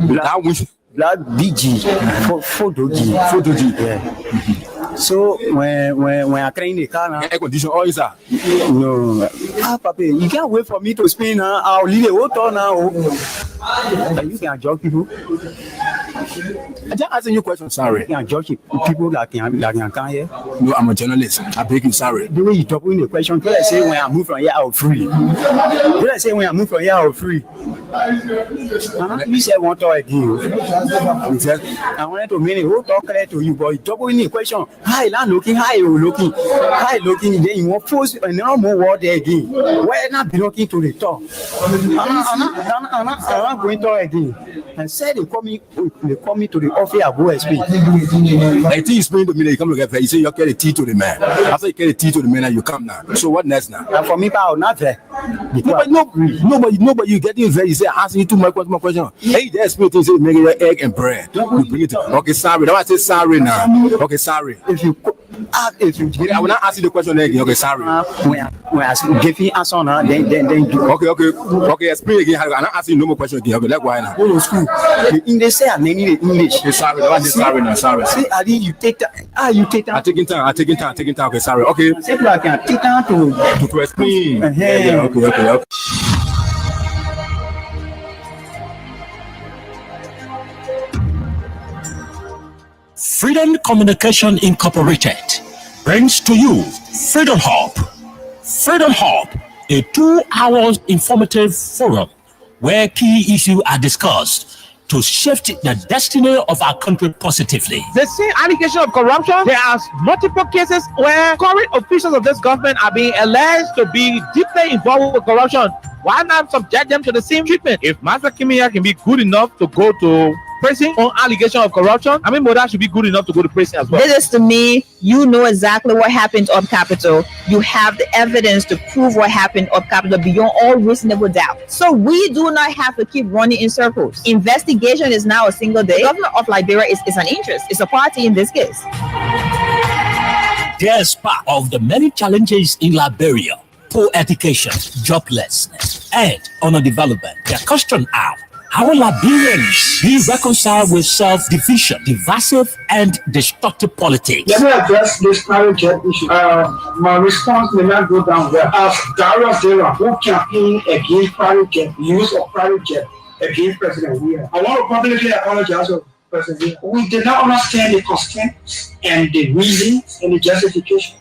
Black BG, photo G. Yeah. So when I clean the car now, air condition all is that? No, Papa, you can't wait for me to spin now. I'll leave the water now. You can judge people. I just asking you a question. Sorry. You can judge people that can here. No, I'm a journalist. I beg you. Sorry. The way you talk in the question, do I say when I move from here I'll free? Do I say when I move from here I'll free? You said one talk again. I wanted to mean it. Who talk clear to you, but you talk in the question. Hi, looking. Then you want force and no more word there again. Why not belonging to the talk? I'm not going to again. And said they call me to the office at OSP. I think you explain to me that you come to get there. You say you carry the tea to the man. After you carry the tea to the man, you come now. So what next now? And for me, I'll not there. Nobody you getting there. You say asking you too much question. Hey, the explain things. Say make it egg and bread. You bring it. Okay, sorry. Now I say sorry now. Okay, sorry. If you I will not ask you the question again. Okay, sorry. When I give you answer now, then do. Okay. Explain again. I'm not asking you no more question again. Okay, that's why now. Go to school. The English say I need the English. Okay, sorry. I say sorry now. Sorry. See, Adi, you take time. You take time. I'm taking time. Okay, sorry. Okay. Say I can take time to explain. Yeah, okay. Freedom Communication Incorporated brings to you Freedom Hub. Freedom Hub, a 2-hour informative forum where key issues are discussed to shift the destiny of our country positively. The same allegation of corruption, there are multiple cases where current officials of this government are being alleged to be deeply involved with corruption. Why not subject them to the same treatment? If Master Kimia can be good enough to go to prison on allegation of corruption, I mean, Moda should be good enough to go to prison as well. This is to me, you know exactly what happened up Capitol. You have the evidence to prove what happened up Capitol beyond all reasonable doubt. So we do not have to keep running in circles. Investigation is now a single day. The government of Liberia is an interest. It's a party in this case. There's part of the many challenges in Liberia: poor education, joblessness, and underdevelopment. The question are, how will Liberians be reconciled with self-division, divisive, and destructive politics? Let me address this private jet issue. My response may not go down well. As Darius Dera, who campaigned against private jet, use of private jet against President Weah. I want to publicly apologize to President Weah. We did not understand the constraints and the reasons and the justification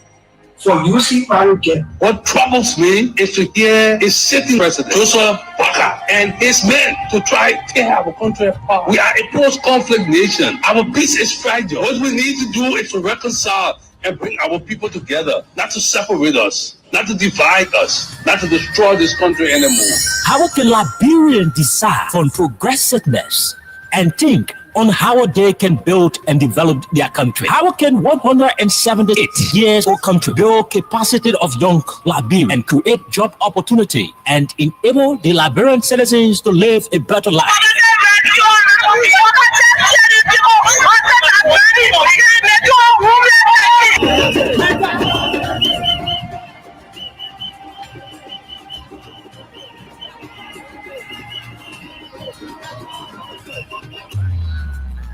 for using private jet. What troubles me is to hear a sitting president, Joseph Parker, and his men to try to tear our country apart. We are a post-conflict nation. Our peace is fragile. What we need to do is to reconcile and bring our people together, not to separate us, not to divide us, not to destroy this country anymore. How can Liberians decide on progressiveness and think on how they can build and develop their country? How can 178 years old country build capacity of young Liberians and create job opportunity and enable the Liberian citizens to live a better life?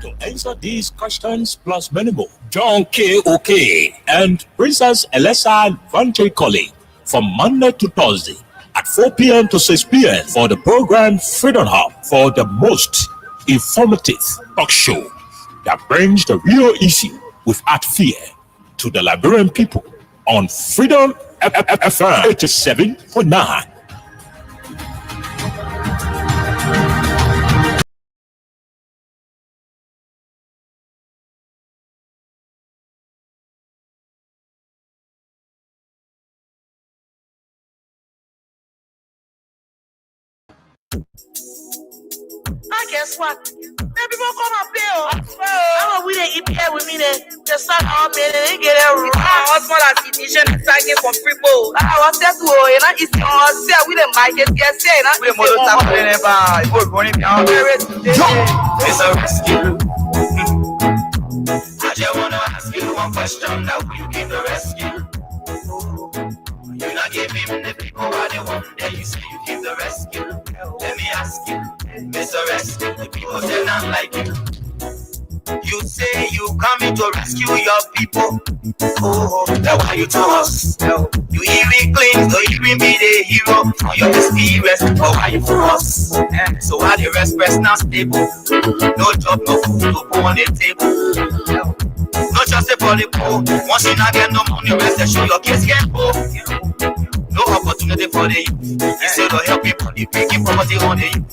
To answer these questions plus many more, John K.O.K. and Princess Elessa Vanche Colley from Monday to Thursday at 4 p.m. to 6 p.m. for the program Freedom Hub, for the most informative talk show that brings the real issue without fear to the Liberian people on Freedom FM 87.9. Guess what? Then people come and pay. How we they eat here with me? They start all made and they get a raw small association tagging from people. I was said to you know it's all say we the market get say na we mo ta ko never go running down it's a rescue. I just wanna ask you one question. Now will you give the rescue? You not give him the people what they want. Then you say you give the rescue. Let me ask you, Mr. Rescue, the people say like you. You say you coming to rescue your people. Oh, that's why you to us. You even claim to even be the hero from your experience. But why you to us? So why the rest now stable? No job, no food, no food on the table. No just for the poor. Once you not get no money, rest and show your kids get poor. No opportunity for the youth. Instead of help people, the breaking property on the youth.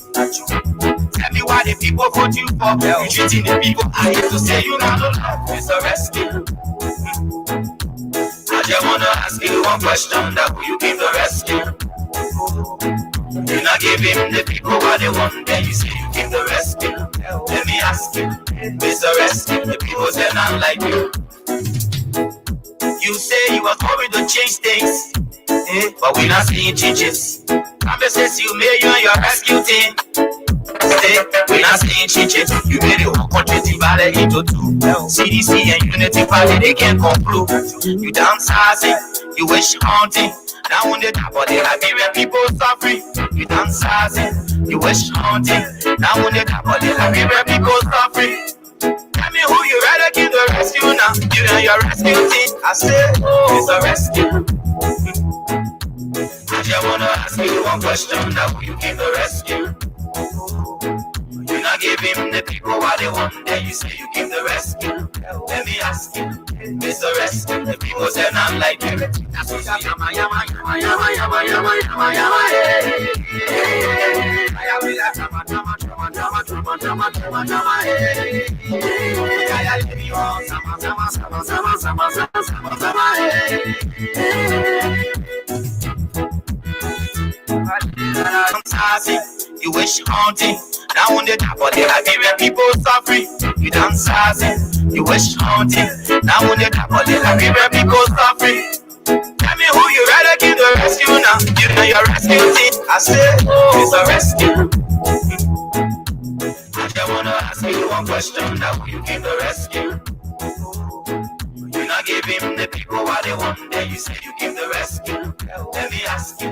Tell me why the people vote you for. You treating the people. I hate to say you not love. It's a rescue. I just wanna ask you one question. That will you give the rescue? You not give him the people what they want. Then you say you give the rescue. Let me ask you, Mr. Rescue. The people say not like you. You say you are going to change things. But we not seeing changes. Conversations you made, you and your rescue team. Stay, we not seeing changes. You made it one country divided into two. CDC and Unity Party, they can't conclude. You downsizing, you wish haunting. Now on the top of the Liberian people suffering. You downsizing, you wish haunting. Now on the top of the Liberian people suffering. Tell me who you rather give the rescue now. You and your rescue team. I say, it's a rescue. I just wanna ask you one question. Now will you give the rescue? You not give him the people what they want. Then you say you give the rescue. Let me ask you, Mr. Rescue. The people say I'm like you. That's what I'm yama yama yama yama yama yama yama yama. I will have drama drama drama drama drama drama drama drama. I give you all sama sama sama sama sama sama sama. You wish haunting. Now on the top of the Liberian people suffering. You dancing. You wish haunting. Now on the top of the Liberian people suffering. Tell me who you rather give the rescue now. You know your rescue team. I say, it's a rescue. I just wanna ask you one question. Now will you give the rescue? You not give him the people what they want. Then you say you give the rescue. Let me ask you,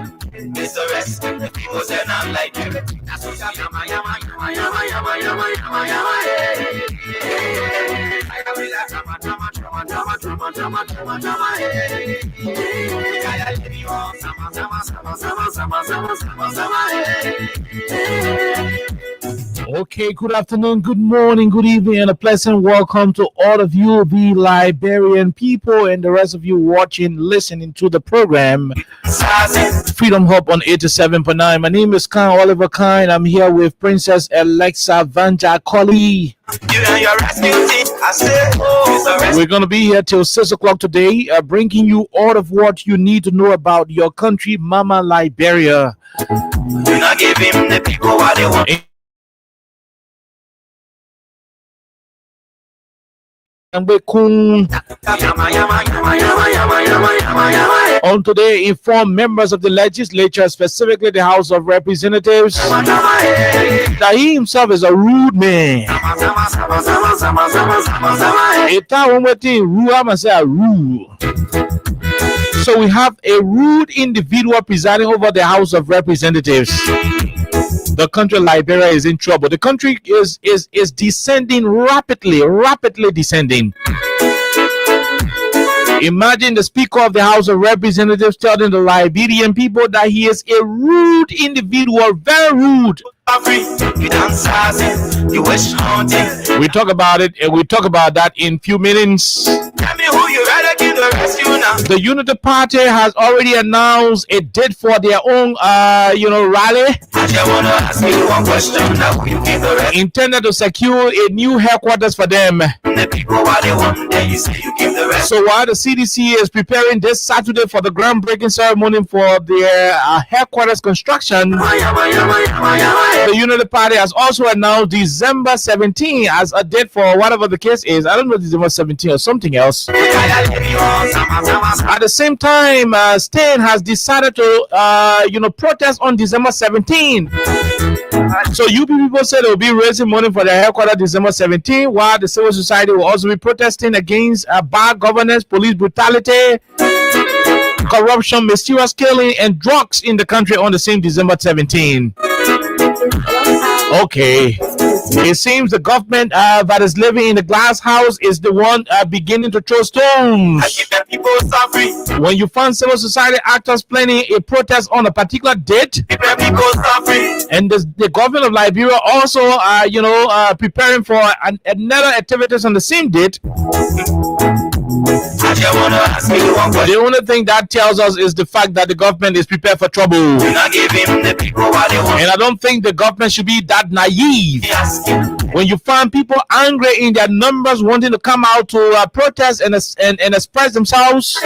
Mr. Rescue. The people say not like you. That's what I'm yama yama yama yama yama yama yama yama. I will have drama drama drama drama drama drama drama drama. I give you all sama sama sama sama sama sama sama sama. Okay, good afternoon, good morning, good evening, and a pleasant welcome to all of you, the Liberian people, and the rest of you watching, listening to the program Freedom Hub on 87.9. My name is Khan Oliver Khan. I'm here with Princess Alexa Vanja Colley. We're going to be here till 6 o'clock today, bringing you all of what you need to know about your country, Mama Liberia. You not give him the people what they want. On today, inform members of the legislature, specifically the House of Representatives, that he himself is a rude man. So we have a rude individual presiding over the House of Representatives. The country Liberia is in trouble. The country is descending rapidly descending. Imagine the Speaker of the House of Representatives telling the Liberian people that he is a rude individual, very rude. We talk about it, and we talk about that in few minutes. Tell me who you rather give the rescue now. The Unity Party has already announced a date for their own, rally. I just wanna ask you one question. Now you give the rescue. Intended to secure a new headquarters for them. The people what they want, then you say you give the rescue. So while the CDC is preparing this Saturday for the groundbreaking ceremony for their headquarters construction, the Unity Party has also announced December 17 as a date for whatever the case is. I don't know, December 17 or something else. At the same time, Stain has decided to, protest on December 17. So UP people said they will be raising money for their headquarters December 17, while the civil society will also be protesting against bad governance, police brutality, corruption, mysterious killing, and drugs in the country on the same December 17. Okay. It seems the government that is living in the glass house is the one beginning to throw stones. When you find civil society actors planning a protest on a particular date, and the government of Liberia also, preparing for another activities on the same date. The only thing that tells us is the fact that the government is prepared for trouble. And I don't think the government should be that naive. When you find people angry in their numbers wanting to come out to protest and express themselves,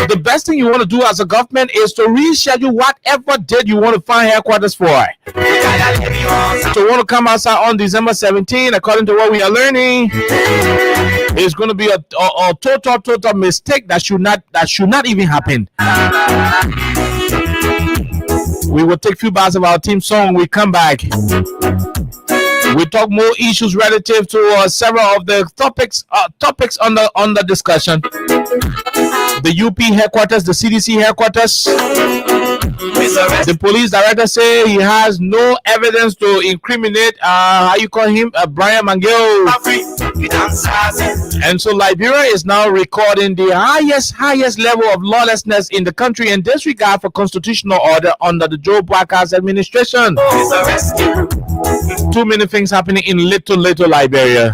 the best thing you want to do as a government is to reschedule whatever date you want to find headquarters for. So want to come outside on December 17, according to what we are learning, it's going to be a total mistake that should not even happen. We will take a few bars of our team song. We come back. We talk more issues relative to several of the topics on the discussion. The UP headquarters, the CDC headquarters. The police director say he has no evidence to incriminate Brian Mangel. And so Liberia is now recording the highest level of lawlessness in the country in disregard for constitutional order under the Joe Baka's administration. Too many things happening in little Liberia.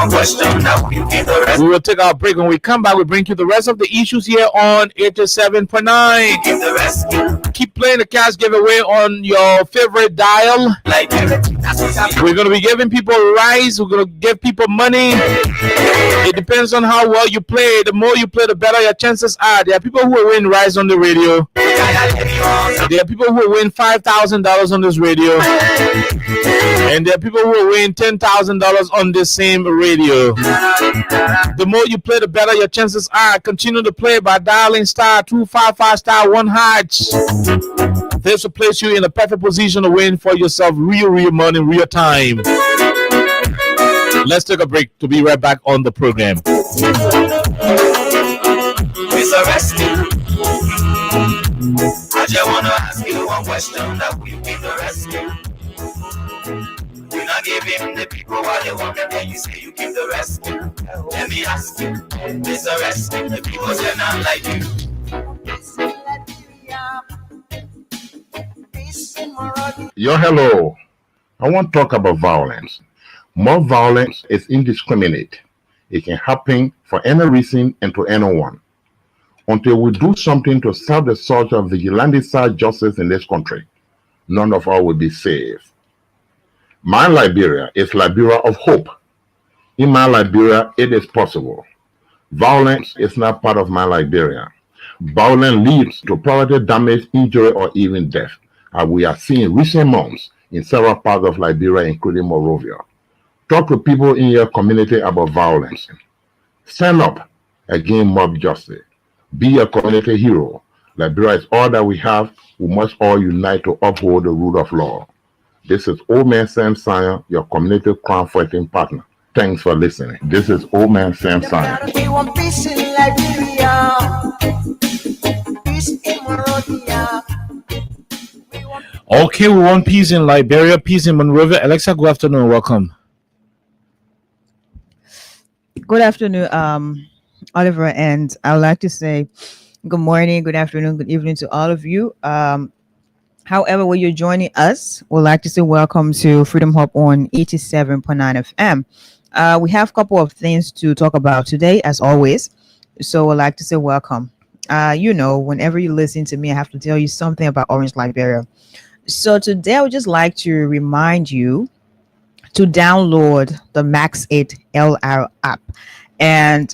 We will take our break. When we come back, we bring you the rest of the issues here on 87.9. Keep playing the cash giveaway on your favorite dial. We're going to be giving people rice. We're going to give people money. It depends on how well you play. The more you play, the better your chances are. There are people who will win rice on the radio. There are people who will win $5,000 on this radio. And there are people who will win $10,000 on this same radio. The more you play, the better your chances are. Continue to play by dialing *255*1#. This will place you in a perfect position to win for yourself real money, real time. Let's take a break to be right back on the program. I just want to ask you one question that will be the rescue. We not give him the people what they want, and then you say you give the rescue. Let me ask you, Mr. Rescue, the people say not like you. Hello. I want to talk about violence. More violence is indiscriminate. It can happen for any reason and to anyone. Until we do something to stop the surge of vigilante-style justice in this country, none of us will be safe. My Liberia is Liberia of hope. In my Liberia, it is possible. Violence is not part of my Liberia. Violence leads to property damage, injury, or even death, as we are seeing in recent months in several parts of Liberia, including Monrovia. Talk to people in your community about violence. Stand up against mob justice. Be a community hero. Liberia is all that we have. We must all unite to uphold the rule of law. This is Old Man Sam Sion, your community crime fighting partner. Thanks for listening. This is Old Man Sam Sion. We want peace in Liberia. Peace in Monrovia. Okay, we want peace in Liberia, peace in Monrovia. Alexa, good afternoon. Welcome. Good afternoon, Oliver, and I would like to say good morning, good afternoon, good evening to all of you. However, when you're joining us, we'd like to say welcome to Freedom Hub on 87.9 FM. We have a couple of things to talk about today, as always. So I'd like to say welcome. Whenever you listen to me, I have to tell you something about Orange Liberia. So today I would just like to remind you to download the Max 8 LR app. And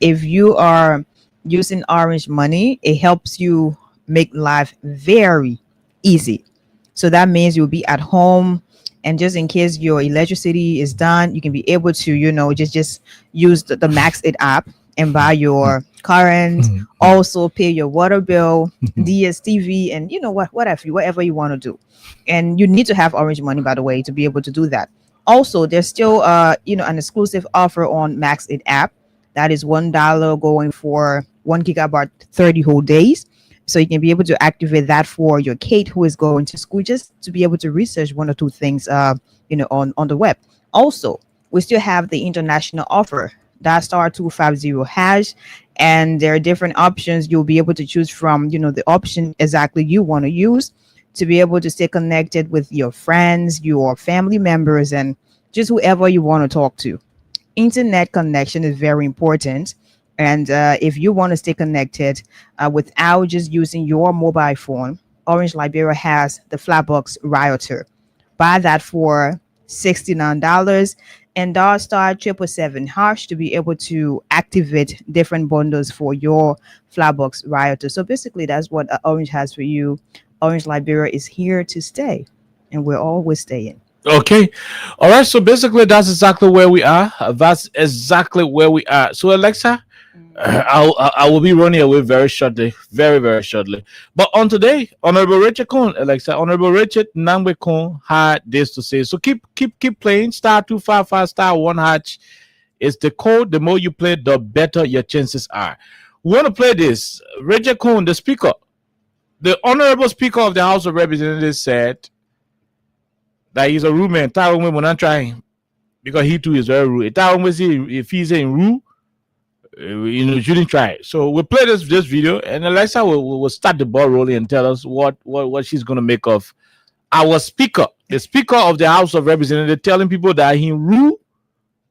if you are using Orange Money, it helps you make life very easy. So that means you'll be at home, and just in case your electricity is done, you can be able to, just use the Max 8 app and buy your current, also pay your water bill, DSTV, and whatever you want to do. And you need to have Orange Money, by the way, to be able to do that. Also, there's still an exclusive offer on Max 8 app. That is $1 going for 1 gigabyte 30 whole days. So you can be able to activate that for your kid who is going to school, just to be able to research one or two things, on the web. Also, we still have the international offer, that star 250 hash, and there are different options you'll be able to choose from. The option exactly you want to use to be able to stay connected with your friends, your family members, and just whoever you want to talk to. Internet connection is very important. And if you want to stay connected without just using your mobile phone, Orange Liberia has the Flatbox router. Buy that for $69 and dial star 777 # to be able to activate different bundles for your Flatbox router. So basically, that's what Orange has for you. Orange Liberia is here to stay, and we're always staying. Okay. All right. So basically, that's exactly where we are. That's exactly where we are. So, Alexa, I will be running away very shortly, very, very shortly. But on today, Honorable Richard Kuhn, Alexa, Honorable Richard Nangwe Kuhn had this to say. So keep playing. Star 255 star 1 # is the code. The more you play, the better your chances are. We want to play this. Richard Kuhn, the speaker, the Honorable Speaker of the House of Representatives, said that he's a rude man. We're not trying because he too is very rude. If he's in rude, you shouldn't try it. So we'll play this video, and Alexa will start the ball rolling and tell us what she's going to make of our speaker, the Speaker of the House of Representatives, telling people that he rude,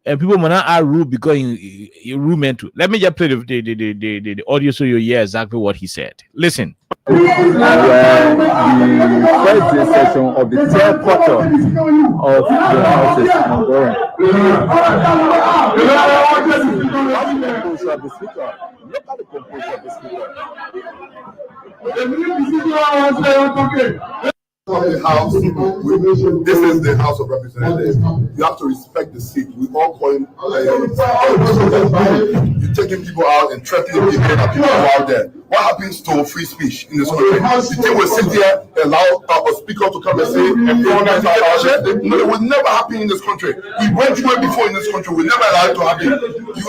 and people might not are rude because he rude man too. Let me just play the audio so you hear exactly what he said. Listen. The first day session of the third quarter of the House is ongoing. Of the speaker. Look at the composure of the speaker. The house, this is the House of Representatives. You have to respect the seat. We all call him. You're taking people out and threatening people that people go out there. What happens to free speech in this country? You think we'll sit here and allow a speaker to come and say, no, it would never happen in this country. We went through it before in this country. We never allowed it to happen. He's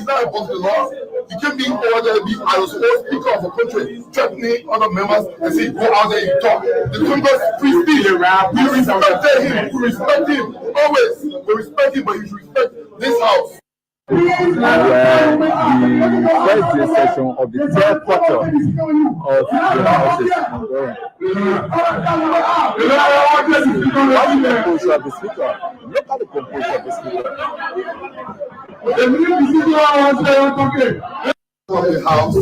not above the law. You can't be over there, be as a speaker of a country, threatening other members and say, go out there and talk. The Congress free speech. We respected him. We respect him. Always. We respect him, but you should respect this house. The first day session of the third quarter of the House is ongoing. The composure of the speaker. Look at the composure of the speaker. The house.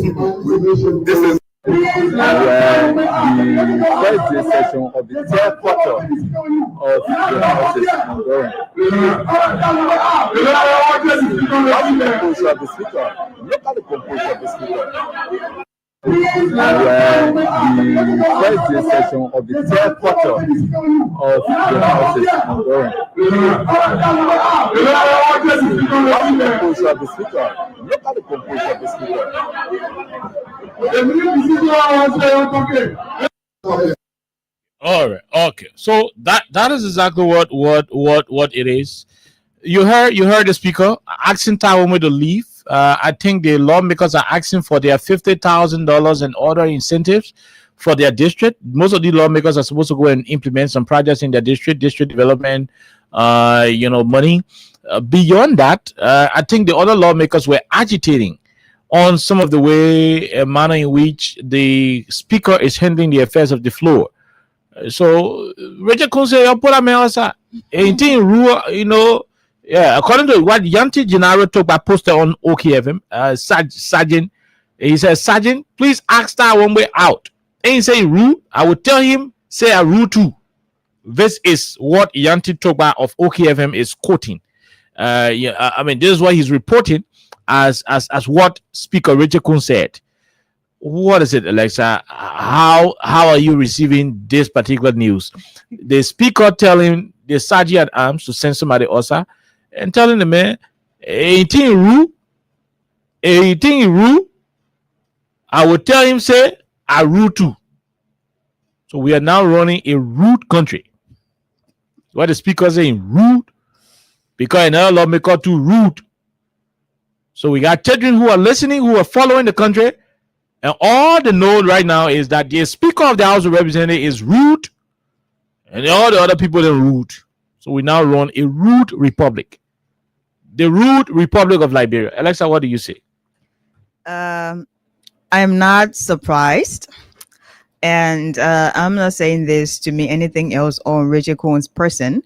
This is the first day session of the third quarter of the House is ongoing. The composure of the speaker. Look at the composure of the speaker. The first day session of the third quarter of the House is ongoing. The composure of the speaker. Look at the composure of the speaker. All right. Okay. So that is exactly what it is. You heard the speaker asking Taiwan to leave. I think the lawmakers are asking for their $50,000 and other incentives for their district. Most of the lawmakers are supposed to go and implement some projects in their district development, money. Beyond that, I think the other lawmakers were agitating on some of the manner in which the speaker is handling the affairs of the floor. So Richard Kuhn said, according to what Yanti Gennaro took, I posted on OKFM, Sergeant, he says, Sergeant, please ask that one way out. Ain't say rude, I will tell him, say a rude too. This is what Yanti Toba of OKFM is quoting. This is what he's reporting as what Speaker Richard Kuhn said. What is it, Alexa? How are you receiving this particular news? The speaker telling the sergeant at arms to send somebody also and telling the man, 18 rule, I will tell him, say, I rule too. So we are now running a rude country. What the speaker saying, rude, because another lawmaker too rude. So we got children who are listening, who are following the country, And all they know right now is that the Speaker of the House of Representatives is rude, and all the other people are rude. So we now run a rude republic. The rude Republic of Liberia. Alexa, what do you say? I'm not surprised. And I'm not saying this to mean anything else on Richard Cohen's person,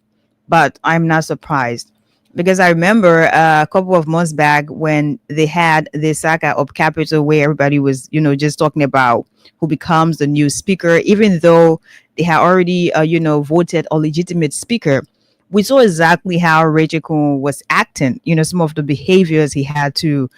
but I'm not surprised. Because I remember a couple of months back when they had the saga of Capitol where everybody was, just talking about who becomes the new speaker, even though they had already, voted a legitimate speaker. We saw exactly how Richard Cohen was acting, some of the behaviors he had to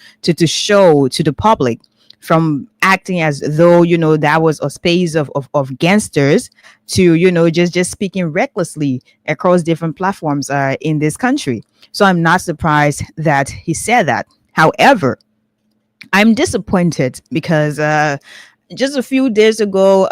show to the public, from acting as though, that was a space of gangsters to, just speaking recklessly across different platforms in this country. So I'm not surprised that he said that. However, I'm disappointed because just a few days ago,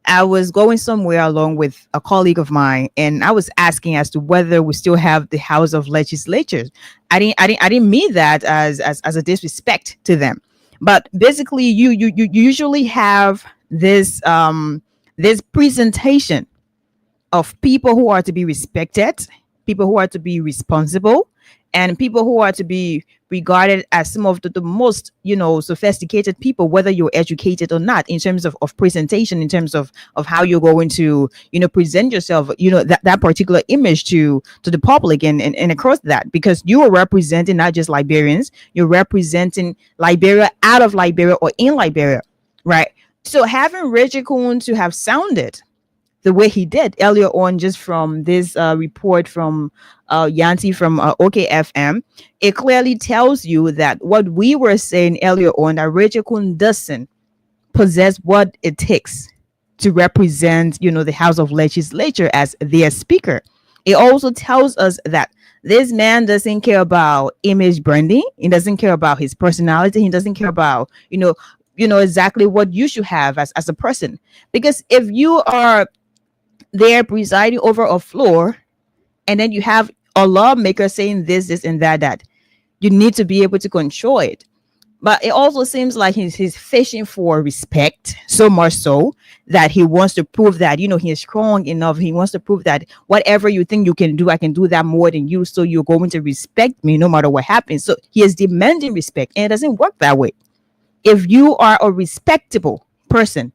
I was going somewhere along with a colleague of mine, and I was asking as to whether we still have the House of Legislatures. I didn't mean that as a disrespect to them, but basically, you usually have this this presentation of people who are to be respected, people who are to be responsible, and people who are to be regarded as some of the most, sophisticated people, whether you're educated or not, in terms of presentation, in terms of how you're going to, present yourself, that particular image to the public and across that, because you are representing not just Liberians, you're representing Liberia out of Liberia or in Liberia, right? So having Richard Cohen to have sounded the way he did earlier on, just from this report from Yanti from OKFM, it clearly tells you that what we were saying earlier on, that Richard Cohen doesn't possess what it takes to represent, the House of Legislature as their speaker. It also tells us that this man doesn't care about image branding. He doesn't care about his personality. He doesn't care about, exactly what you should have as a person. Because if you are there presiding over a floor, and then you have a lawmaker saying this, and that, you need to be able to control it. But it also seems like he's fishing for respect, so much so that he wants to prove that, he's strong enough. He wants to prove that whatever you think you can do, I can do that more than you. So you're going to respect me no matter what happens. So he is demanding respect, and it doesn't work that way. If you are a respectable person,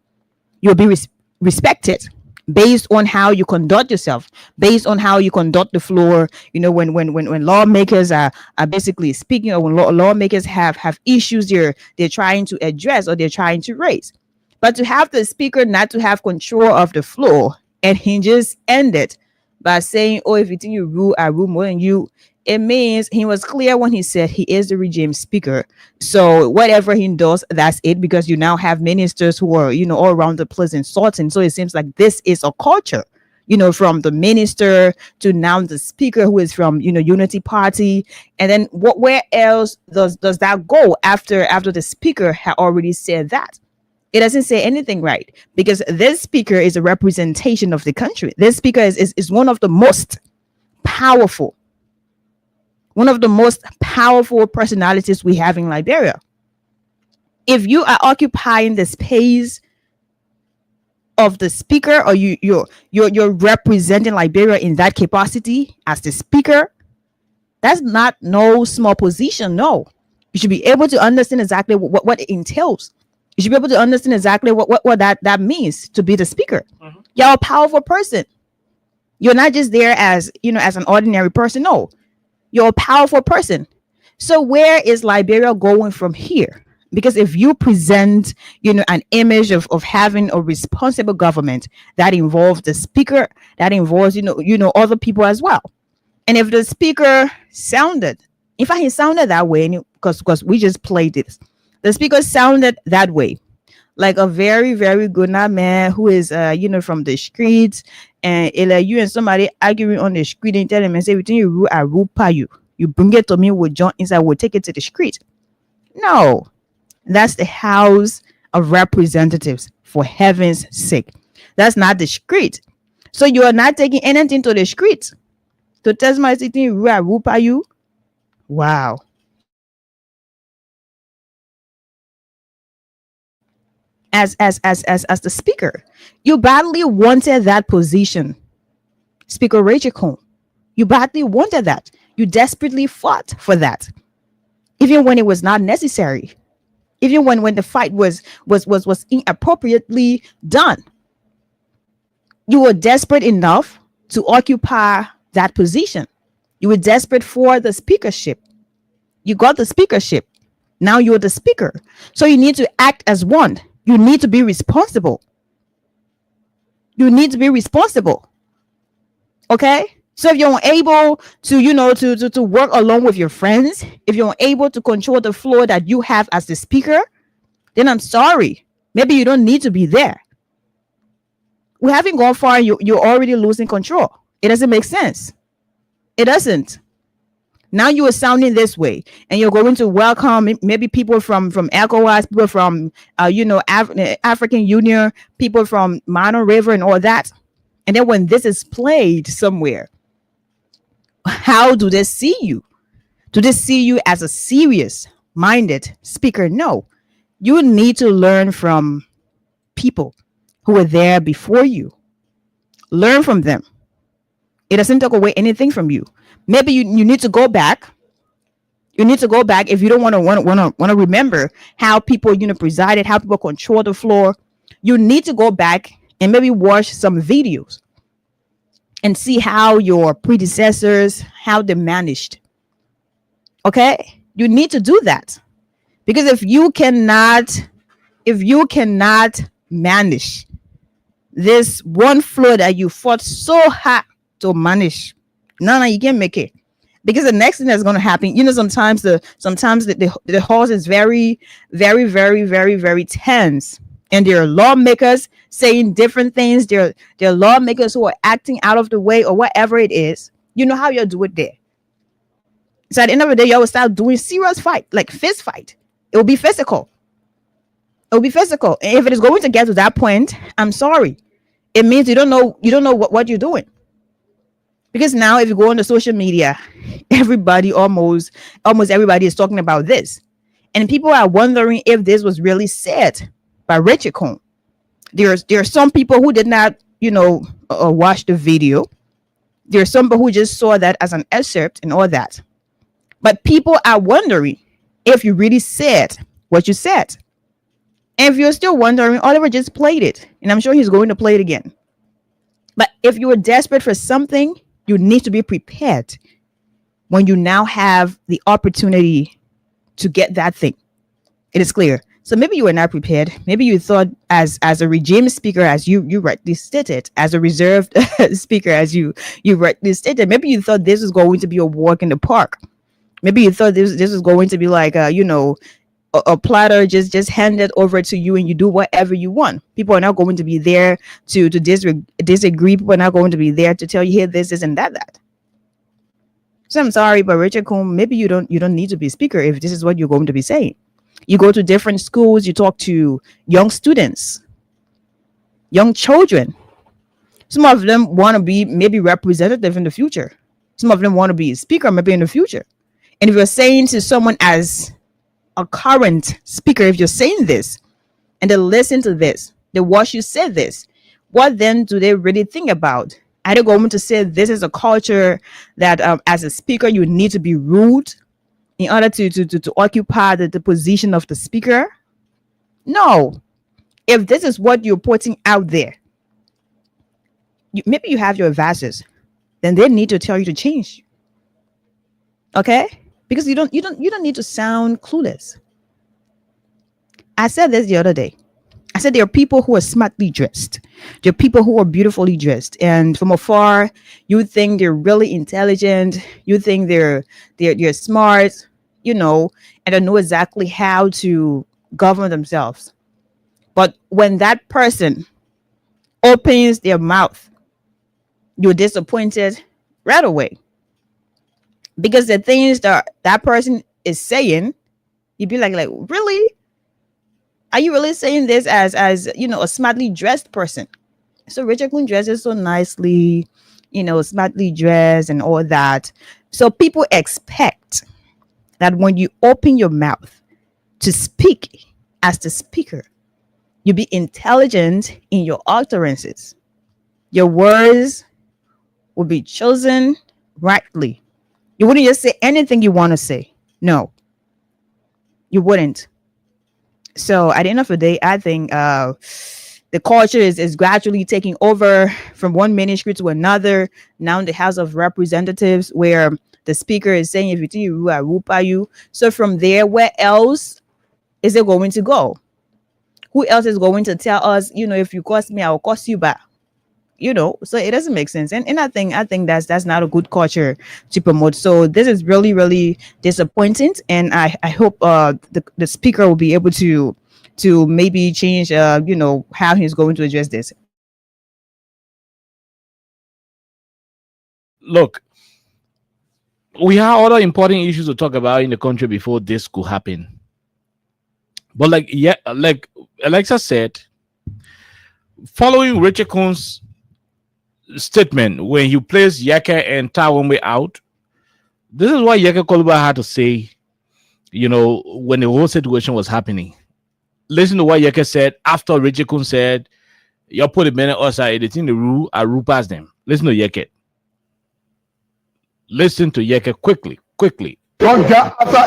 you'll be respected based on how you conduct yourself, based on how you conduct the floor. When lawmakers are basically speaking, or when lawmakers have issues they're trying to address or they're trying to raise. But to have the speaker not to have control of the floor, and he just ended by saying, oh, if you think you rule, I rule more than you, it means he was clear when he said he is the regime speaker. So whatever he does, that's it, because you now have ministers who are, all around the place insulting. So it seems like this is a culture, from the minister to now the speaker, who is from, Unity Party. And then where else does that go after the speaker had already said that? It doesn't say anything, right? Because this speaker is a representation of the country. This speaker is one of the most powerful personalities we have in Liberia. If you are occupying the space of the speaker, or you're representing Liberia in that capacity as the speaker, that's not no small position. No, you should be able to understand exactly what it entails. You should be able to understand exactly what that means to be the speaker. Mm-hmm. You're a powerful person. You're not just there as as an ordinary person. No, you're a powerful person. So where is Liberia going from here? Because if you present, an image of having a responsible government that involves the speaker, that involves, other people as well. And if the speaker sounded, in fact, he sounded that way, because we just played this. The speaker sounded that way, like a very, very good man who is, from the streets, and you and somebody arguing on the street and tell him and say, everything you rule, I rule by you. You bring it to me with John inside, we'll take it to the street. No, that's the House of Representatives, for heaven's sake. That's not the street. So you are not taking anything to the street to tell my city you rule, I rule by you. Wow. as the speaker. You badly wanted that position, Speaker Rachel Cohn. You badly wanted that. You desperately fought for that, even when it was not necessary, even when the fight was inappropriately done. You were desperate enough to occupy that position. You were desperate for the speakership. You got the speakership. Now you're the speaker. So you need to act as one. You need to be responsible. You need to be responsible. Okay? So if you're unable to, to work along with your friends, if you're unable to control the flow that you have as the speaker, then I'm sorry. Maybe you don't need to be there. We haven't gone far. You're already losing control. It doesn't make sense. It doesn't. Now you are sounding this way, and you're going to welcome maybe people from ECOWAS, people from African Union, people from Mano River, and all that. And then when this is played somewhere, how do they see you? Do they see you as a serious-minded speaker? No. You need to learn from people who were there before you. Learn from them. It doesn't take away anything from you. Maybe you need to go back. You need to go back if you don't want to remember how people presided, how people control the floor. You need to go back and maybe watch some videos and see how your predecessors, how they managed. Okay? You need to do that. Because if you cannot manage this one floor that you fought so hard to manage, no, you can't make it. Because the next thing that's going to happen, sometimes the horse is very, very, very, very, very tense. And there are lawmakers saying different things. There are lawmakers who are acting out of the way or whatever it is. You know how you'll do it there. So at the end of the day, you will start doing serious fight, like fist fight. It will be physical. It will be physical. And if it is going to get to that point, I'm sorry. It means you don't know what you're doing. Because now if you go on the social media, everybody, almost everybody is talking about this. And people are wondering if this was really said by Richard Cohn. There are some people who did not, watch the video. There are some people who just saw that as an excerpt and all that. But people are wondering if you really said what you said. And if you're still wondering, Oliver just played it. And I'm sure he's going to play it again. But if you were desperate for something, you need to be prepared when you now have the opportunity to get that thing. It is clear. So maybe you were not prepared. Maybe you thought as a regime speaker, as you rightly stated, as a reserved speaker, as you rightly stated, maybe you thought this was going to be a walk in the park. Maybe you thought this was going to be like, a platter just handed over to you and you do whatever you want. People are not going to be there to disagree. People are not going to be there to tell you, here, this, and that. So I'm sorry, but Richard Cohn, maybe you don't need to be speaker if this is what you're going to be saying. You go to different schools, you talk to young students, young children. Some of them want to be maybe representative in the future. Some of them want to be a speaker maybe in the future. And if you're saying to someone as a current speaker, if you're saying this and they listen to this, they watch you say this, what then do they really think about? Are they going to say this is a culture that as a speaker you need to be rude in order to occupy the position of the speaker? No. If this is what you're putting out there, maybe you have your advisors, then they need to tell you to change. Okay? Because you don't need to sound clueless. I said this the other day. I said there are people who are smartly dressed. There are people who are beautifully dressed, and from afar, you think they're really intelligent. You think they're smart, and they know exactly how to govern themselves. But when that person opens their mouth, you're disappointed right away. Because the things that person is saying, you'd be like, really? Are you really saying this as a smartly dressed person? So Richard Cohn dresses so nicely, smartly dressed and all that. So people expect that when you open your mouth to speak as the speaker, You be intelligent in your utterances. Your words will be chosen rightly. You wouldn't just say anything you want to say. No, you wouldn't. So at the end of the day, I think the culture is gradually taking over from one ministry to another. Now in the House of Representatives, where the speaker is saying, if you think you are rule by you. So from there, where else is it going to go? Who else is going to tell us, if you cost me, I will cost you back? So it doesn't make sense. And I think that's not a good culture to promote. So this is really, really disappointing. And I hope the speaker will be able to maybe change how he's going to address this. Look, we have other important issues to talk about in the country before this could happen. But like Alexa said, following Richard Kuhn's statement when he placed Yeke and Tawombe out, this is what Yeke Koluba had to say, when the whole situation was happening. Listen to what Yeke said after Richard Kuhn said, "You put a minute outside, it's in the rule, I rule past them." Listen to Yeke. Listen to Yeke quickly. Don't get after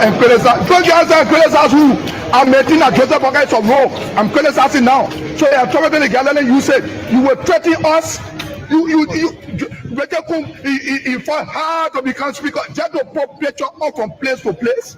I'm making a Joseph pockets of rope. I'm criticizing now. So you are probably the Galilean. You said you were threatening us. You fought hard to become speaker. Just to pop picture up from place to place.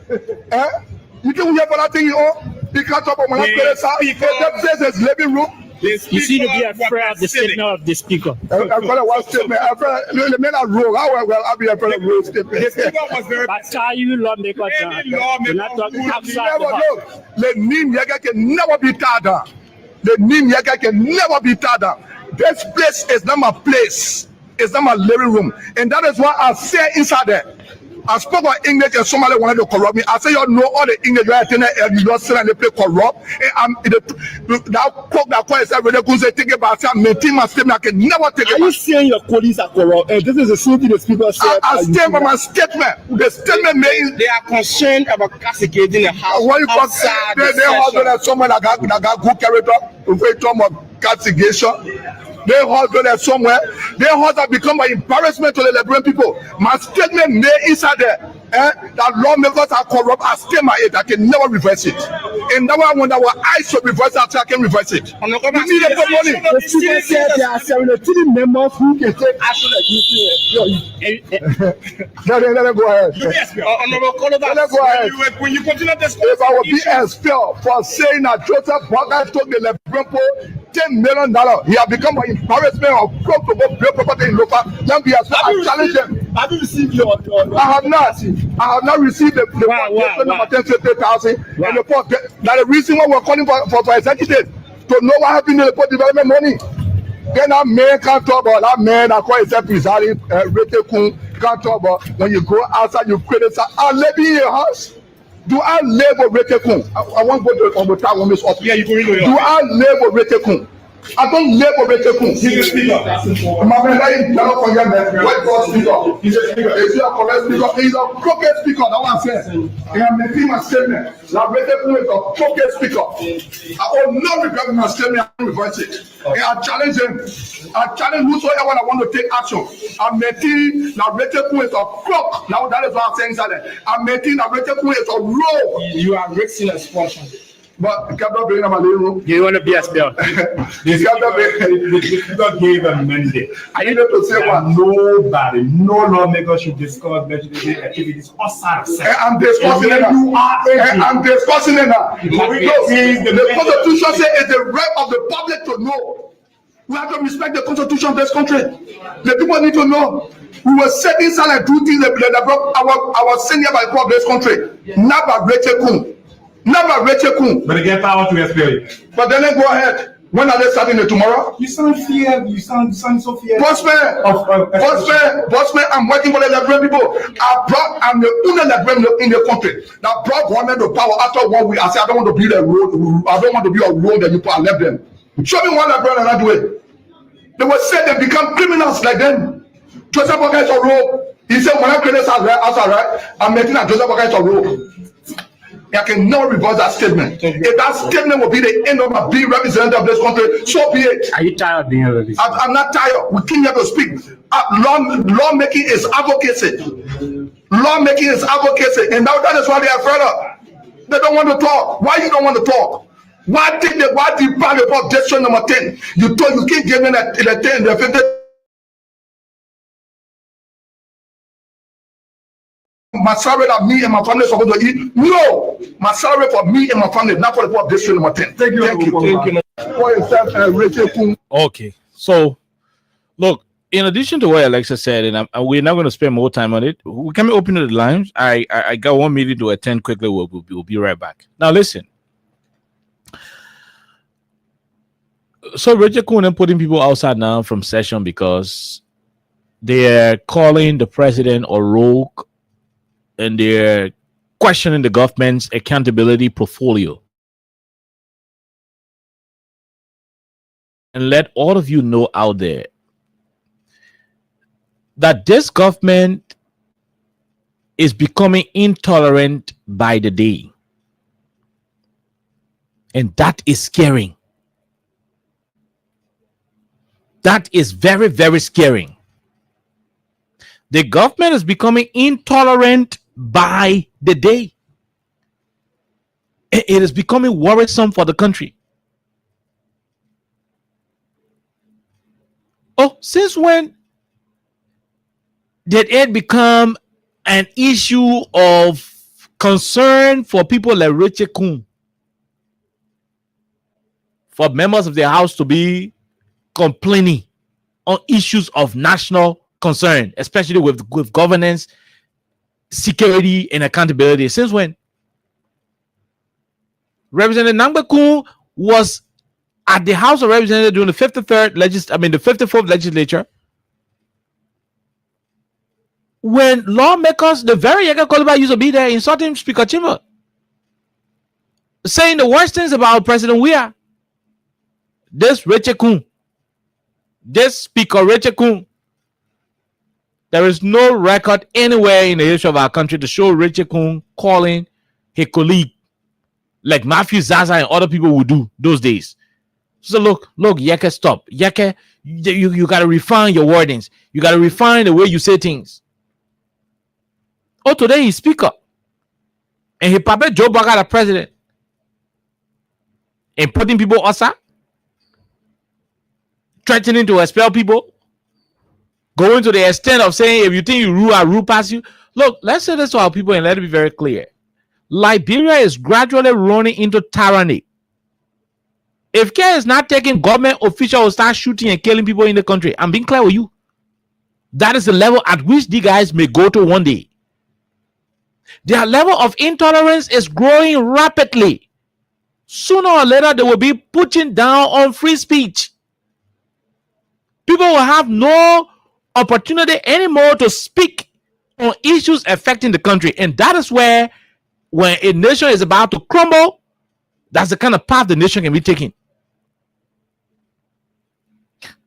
You think we have another thing, You can't talk about my that place is living room. You seem to be afraid of the statement of the speaker. I'm going to one statement. I'm going to make a rule. I'll be afraid of rule statement. The speaker was very bad. You lawmaker. You're not talking outside the box. The name Yaga can never be tada. The name Yaga can never be tada. This place is not my place. It's not my living room. And that is what I say inside there. I spoke about English and somebody wanted to corrupt me. I say, you know all the English right and you don't say and they play corrupt. And I'm that quote that quite said really good say take it back. I'm maintaining my statement. I can never take it back. Are you saying your colleagues are corrupt? And this is the same thing the speaker said. I stand by my statement. The statement means they are concerned about castigating the house. What you outside they husband and someone that got good character in terms of castigation. They husband there somewhere. Their husband become an embarrassment to the Liberian people. My statement made inside there. That lawmakers are corrupt. I stay my age. I can never reverse it. And now I wonder what I should reverse it. I can reverse it. You need it for money. The speaker said there are 17 members who can take action against you. Let them go ahead. Yes, let them go ahead. When you continue this, if I would be expelled for saying that Joseph Boga took the Liberian people $10 million, he has become an embarrassment of fraud to go play property in local. Let me challenge him. Have you received your I have not received the number 10,000 and the report. That's the reason why we're calling for executive to know what happened in the port development money. Then that man can't talk about that man that call himself presiding can't talk about when you go outside you criticize. I live in your house. Do I live with Retekun? I want to go on the town when it's up. Yeah, you go in. Do I live with Retekun? I don't live with Retekun. He's a speaker. My man, I don't forget that. White God speaker. He's a speaker. He's a correct speaker. He's a crooked speaker. That's what I'm saying. And I'm making my statement. Now Retekun is a crooked speaker. I will not regret my statement and reverse it. And I challenge him. I challenge whosoever I want to take action. I'm making now Retekun is a crook. Now that is what I'm saying, Sally. I'm making now Retekun is a rogue. You are risking expulsion. But Captain bring them a little room. You want to be a spell? The Captain gave a mandate. I need to say what? Nobody, no lawmaker should discuss legislative activities outside of session. I'm discussing it now. I'm discussing it now. The Constitution says it's the right of the public to know. We have to respect the Constitution of this country. The people need to know. We were setting aside do things that brought our senior by the this country. Never Rachel Kuhn. Never Rachel Kuhn. But they get power to expel. But then go ahead. When are they starting it tomorrow? You sound fear. You sound so fear. Bossman, I'm working for the Liberian people. I'm the only Liberian in the country that brought government to power after 1 week. I said I don't want to build a road. I don't want to build a road that you put and left them. Show me one Liberian that way. They were said they become criminals like them. Joseph Boga is a road. He said when I create this house, right? I'm making a Joseph Boga is a road. I can never reverse that statement. If that statement will be the end of my being representative of this country, so be it. Are you tired of being a representative? I'm not tired. We came here to speak. Lawmaking is advocacy. Lawmaking is advocacy, and now that is why they are afraid of. They don't want to talk. Why you don't want to talk? Why do you plan about decision number 10? You keep giving the 10, the 50. My salary that me and my family are supposed to eat? No, my salary for me and my family, not for the people of district number 10. Thank you. Okay, so look, in addition to what Alexa said, and we're not going to spend more time on it, we can open the lines. I got 1 minute to attend quickly. We'll be right back. Now, listen. So Richard Kuhn putting people outside now from session because they're calling the president a rogue and they're questioning the government's accountability portfolio. And let all of you know out there that this government is becoming intolerant by the day. And that is scary. That is very, very scary. The government is becoming intolerant by the day. It is becoming worrisome for the country. Oh, since when did it become an issue of concern for people like Richard Kuhn? For members of the House to be complaining on issues of national concern, especially with governance, security, and accountability. Since when? Representative Nangba Kuhn was at the House of Representatives during the 54th legislature, when lawmakers, the very Yaga Koliba used to be there insulting Speaker Chimba, saying the worst things about President Weah. This Richard Kuhn, this Speaker Richard Kuhn, there is no record anywhere in the history of our country to show Richard Kuhn calling his colleague like Matthew Zaza and other people would do those days. So look, Yeke, stop. Yeke, you got to refine your wordings. You got to refine the way you say things. Oh, today he's speaker. And he puppet Joe Biden the president. And putting people outside. Threatening to expel people. Going to the extent of saying, if you think you rule, I rule past you. Look, let's say this to our people and let it be very clear. Liberia is gradually running into tyranny. If care is not taken, government officials will start shooting and killing people in the country. I'm being clear with you. That is the level at which these guys may go to one day. Their level of intolerance is growing rapidly. Sooner or later, they will be pushing down on free speech. People will have no opportunity anymore to speak on issues affecting the country. And that is where, when a nation is about to crumble, that's the kind of path the nation can be taking.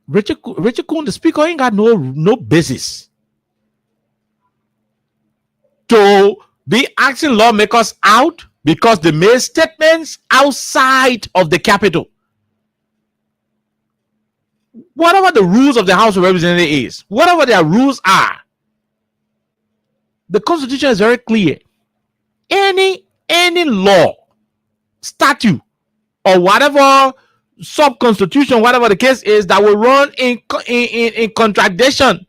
Richard Kuhn, the speaker, ain't got no basis to be asking lawmakers out because they made statements outside of the Capitol. Whatever the rules of the House of Representatives is, whatever their rules are, the Constitution is very clear. Any law, statute, or whatever sub-constitution, whatever the case is, that will run in contradiction,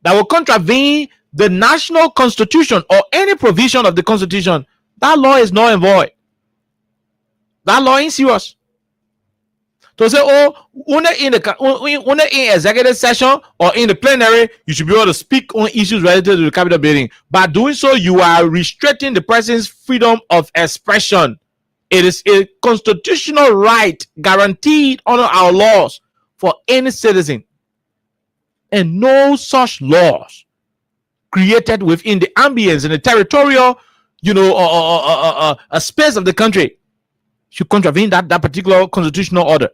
that will contravene the national constitution or any provision of the Constitution, that law is null and void. That law is serious. To say, in executive session or in the plenary, you should be able to speak on issues related to the Capitol building. By doing so, you are restricting the person's freedom of expression. It is a constitutional right guaranteed under our laws for any citizen. And no such laws created within the ambience and the territorial, a space of the country should contravene that particular constitutional order.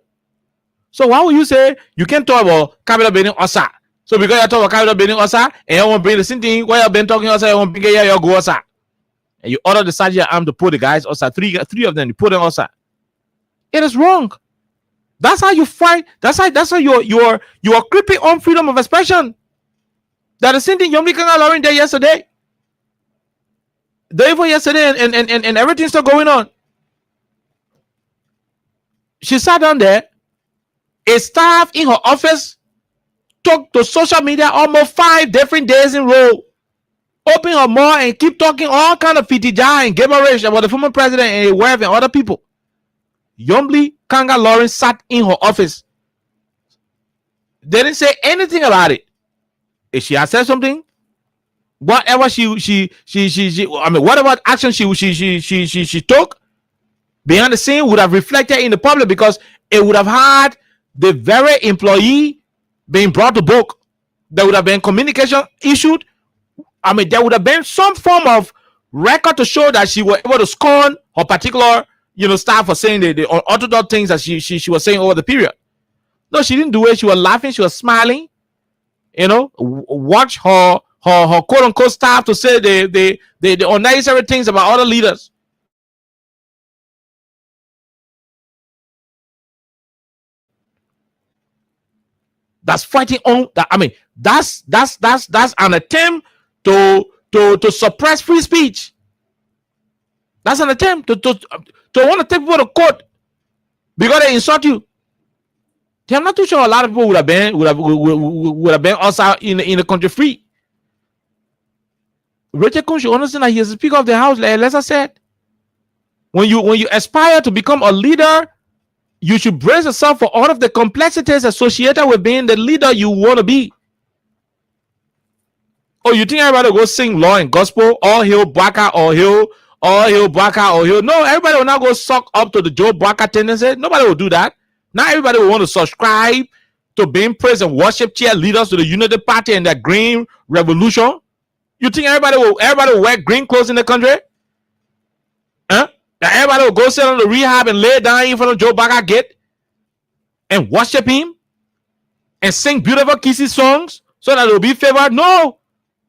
So why would you say you can't talk about Capitol building outside? So because you talk about Capitol building outside, and you want to bring the same thing where you've been talking outside, you want to bring your go outside. and you order the sergeant arm to put the guys outside. Three of them, you put them outside. It is wrong. That's how you fight. That's how you're creeping on freedom of expression. That is something Yomi Kanga Lauren did yesterday. Day before yesterday, and everything's still going on. She sat down there. A staff in her office talked to social media almost 5 different days in a row. Open her mouth and keep talking all kind of fitija and gibberish about the former president and wife and other people. Yomi Kanga Lauren sat in her office. They didn't say anything about it. If she had said something, whatever whatever action she took behind the scene would have reflected in the public, because it would have had the very employee being brought to book. There would have been communication issued. There would have been some form of record to show that she was able to scorn her particular, staff for saying the unorthodox things that she was saying over the period. No, she didn't do it. She was laughing. She was smiling. Watch her quote unquote staff to say the unnecessary things about other leaders. That's fighting on that. That's an attempt to suppress free speech. That's an attempt to want to take people to court because they insult you. I'm not too sure a lot of people would have been outside in the country free. Richard Kun should understand that he is the Speaker of the House. Like Lessa said, when you aspire to become a leader, you should brace yourself for all of the complexities associated with being the leader you want to be. Oh, you think everybody will go sing law and gospel, all hail Baka, or hail Baka, or hail? No, everybody will not go suck up to the Joe Baka tendency. Nobody will do that. Not everybody will want to subscribe to being praise and worship cheerleaders to the Unity Party and the Green Revolution. You think everybody will wear green clothes in the country? Huh? That everybody will go sit on the rehab and lay down in front of Joe Baka gate and worship him and sing beautiful kissy songs so that it will be favored? No.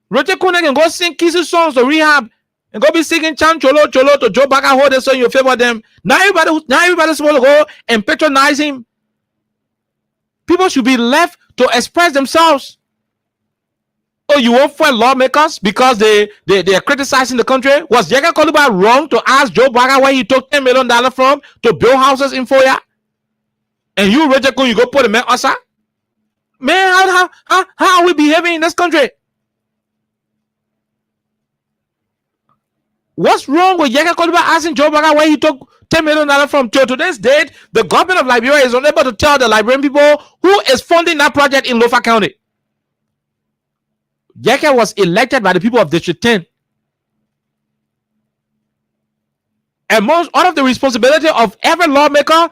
Roger Kune can go sing kissy songs to rehab and go be singing chant cholo cholo to Joe Baka hold so you favor them. Now everybody's supposed to go and patronize him. People should be left to express themselves. Oh, you won't fight lawmakers because they are criticizing the country? Was Yaka Koluba wrong to ask Joe Baka where he took $10 million from to build houses in Foya? And you, Roger Kun, you go put a man outside? Man, how are we behaving in this country? What's wrong with Yaka Koluba asking Joe Baka where he took $10 million from? To today's date, the government of Liberia is unable to tell the Liberian people who is funding that project in Lofa County. Yaka was elected by the people of District 10. And most all of the responsibility of every lawmaker,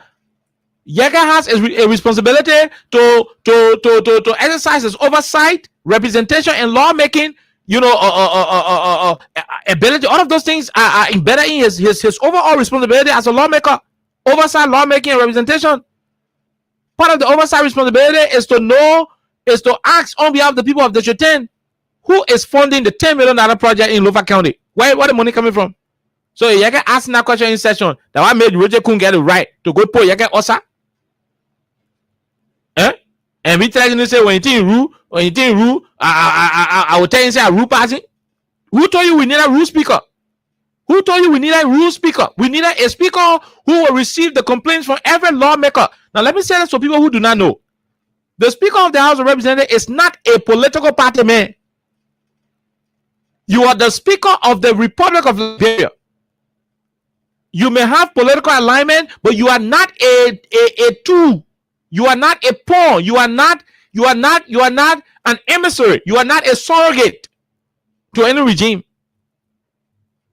Yaka has a responsibility to exercise his oversight, representation, and lawmaking. Ability. All of those things are embedded in his overall responsibility as a lawmaker. Oversight, lawmaking, and representation. Part of the oversight responsibility is to ask on behalf of the people of District 10 who is funding the $10 million project in Lofa County. Where the money coming from? So you can ask that question in session. That what made Roger Kun get it right to go put you can osa. And we tell you to say when you think rule, I will tell you say a rule passing. Who told you we need a rule speaker? Who told you we need a rule speaker? We need a speaker who will receive the complaints from every lawmaker. Now let me say this for people who do not know. The Speaker of the House of Representatives is not a political party man. You are the Speaker of the Republic of Liberia. You may have political alignment, but you are not a tool. You are not a pawn. You are not an emissary. You are not a surrogate to any regime.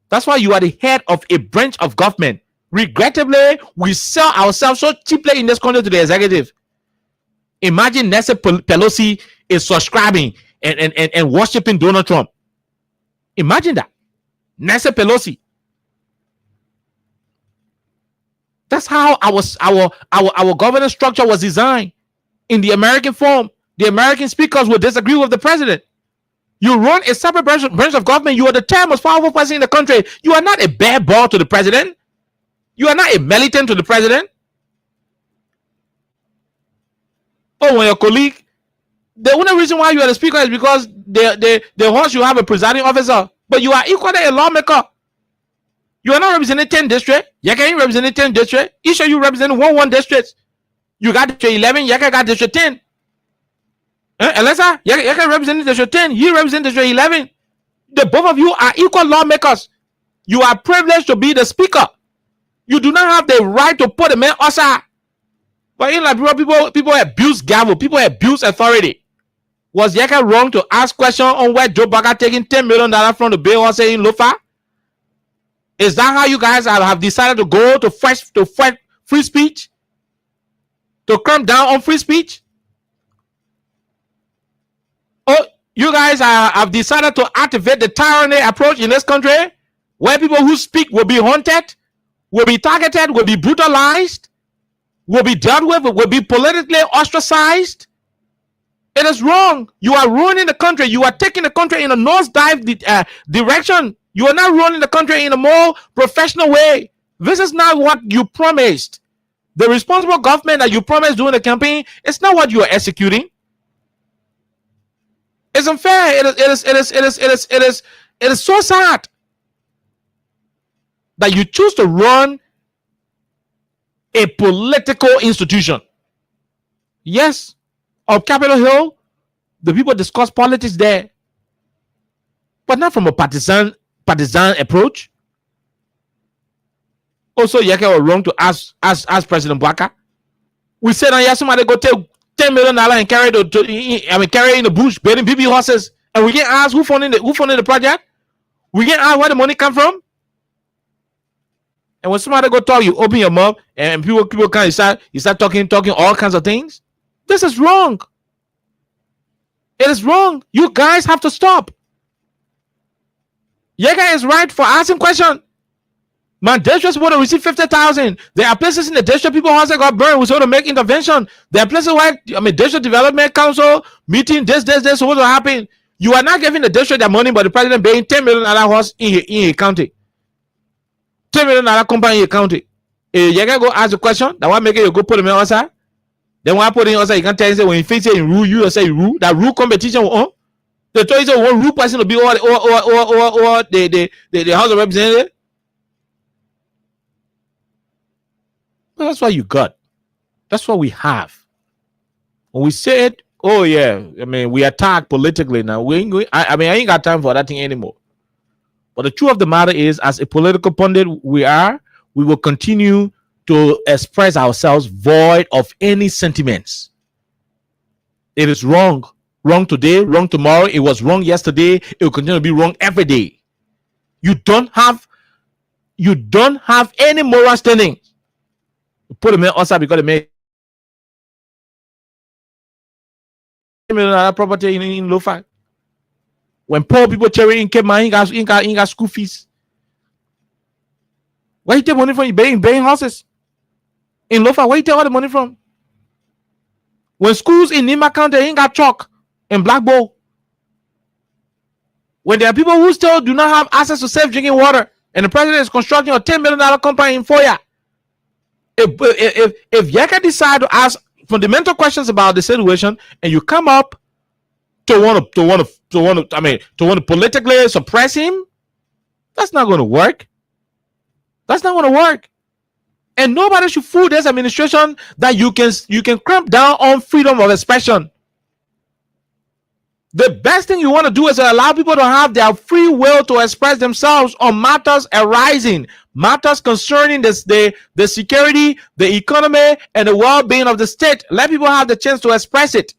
That's why you are the head of a branch of government. Regrettably, we sell ourselves so cheaply in this country to the executive. Imagine Nancy Pelosi is subscribing and worshiping Donald Trump. Imagine that. Nancy Pelosi. That's how our governance structure was designed in the American form. The American speakers would disagree with the president. You run a separate branch of government. You are the third most powerful person in the country. You are not a bare ball to the president. You are not a militant to the president. Oh, when your colleague, the only reason why you are the speaker is because they want you have a presiding officer, but you are equally a lawmaker. You are not representing 10 districts. Yaka ain't representing 10 districts. Each of you representing one district. You got district 11, Yaka got district 10. Elisa, Yaka representing district 10, he representing district 11. The both of you are equal lawmakers. You are privileged to be the speaker. You do not have the right to put a man outside. But in Liberia, people abuse gavel, people abuse authority. Was Yaka wrong to ask question on where Joe Baka taking $10 million from the Bay Horse in Lofa? Is that how you guys have decided to go to fight free speech? To clamp down on free speech? Oh, you guys have decided to activate the tyranny approach in this country, where people who speak will be haunted, will be targeted, will be brutalized, will be dealt with, will be politically ostracized. It is wrong. You are ruining the country. You are taking the country in a nosedive direction. You are not running the country in a more professional way. This is not what you promised. The responsible government that you promised during the campaign, it's not what you are executing. It's unfair. It is so sad that you choose to run a political institution. Yes, on Capitol Hill, the people discuss politics there, but not from a partisan approach. Also, Yaka was wrong to ask President Baka. We said on somebody go take $10 million and carry in the bush, building BB horses, and we get asked who funded the project. We get asked where the money come from. And when somebody go talk, you open your mouth, and people can you start talking all kinds of things. This is wrong. It is wrong. You guys have to stop. Yega is right for asking questions. My district supposed to receive 50,000. There are places in the district people also got burned. We're supposed to make intervention. There are places where district development council meeting this supposed to happen. You are not giving the district that money, but the president paying $10 million horse in a county. $10 million company in a county. If you go ask the question, that one make it you go put them outside. Then when I put it outside, you can tell you when you face it in rule, you say rule. That rule competition will on. The told you one rule person will be or the House of Representatives. Well, that's what you got. That's what we have. When we said, oh yeah, we attack politically now. I ain't got time for that thing anymore. But the truth of the matter is, as a political pundit, we will continue to express ourselves void of any sentiments. It is wrong. Wrong today, wrong tomorrow. It was wrong yesterday. It will continue to be wrong every day. You don't have any moral standing. Put them outside because they make property in Lofa. When poor people cherry in Kema, he got school fees. Where you take money from? You buying houses in Lofa. Where you take all the money from? When schools in Nima County ain't got chalk and black bowl. When there are people who still do not have access to safe drinking water, and the president is constructing a $10 million company in Foya. If Yaka decide to ask fundamental questions about the situation, and you come up to want to politically suppress him, that's not going to work. That's not going to work. And nobody should fool this administration that you can cramp down on freedom of expression. The best thing you want to do is to allow people to have their free will to express themselves on matters arising, matters concerning the security, the economy, and the well-being of the state. Let people have the chance to express it.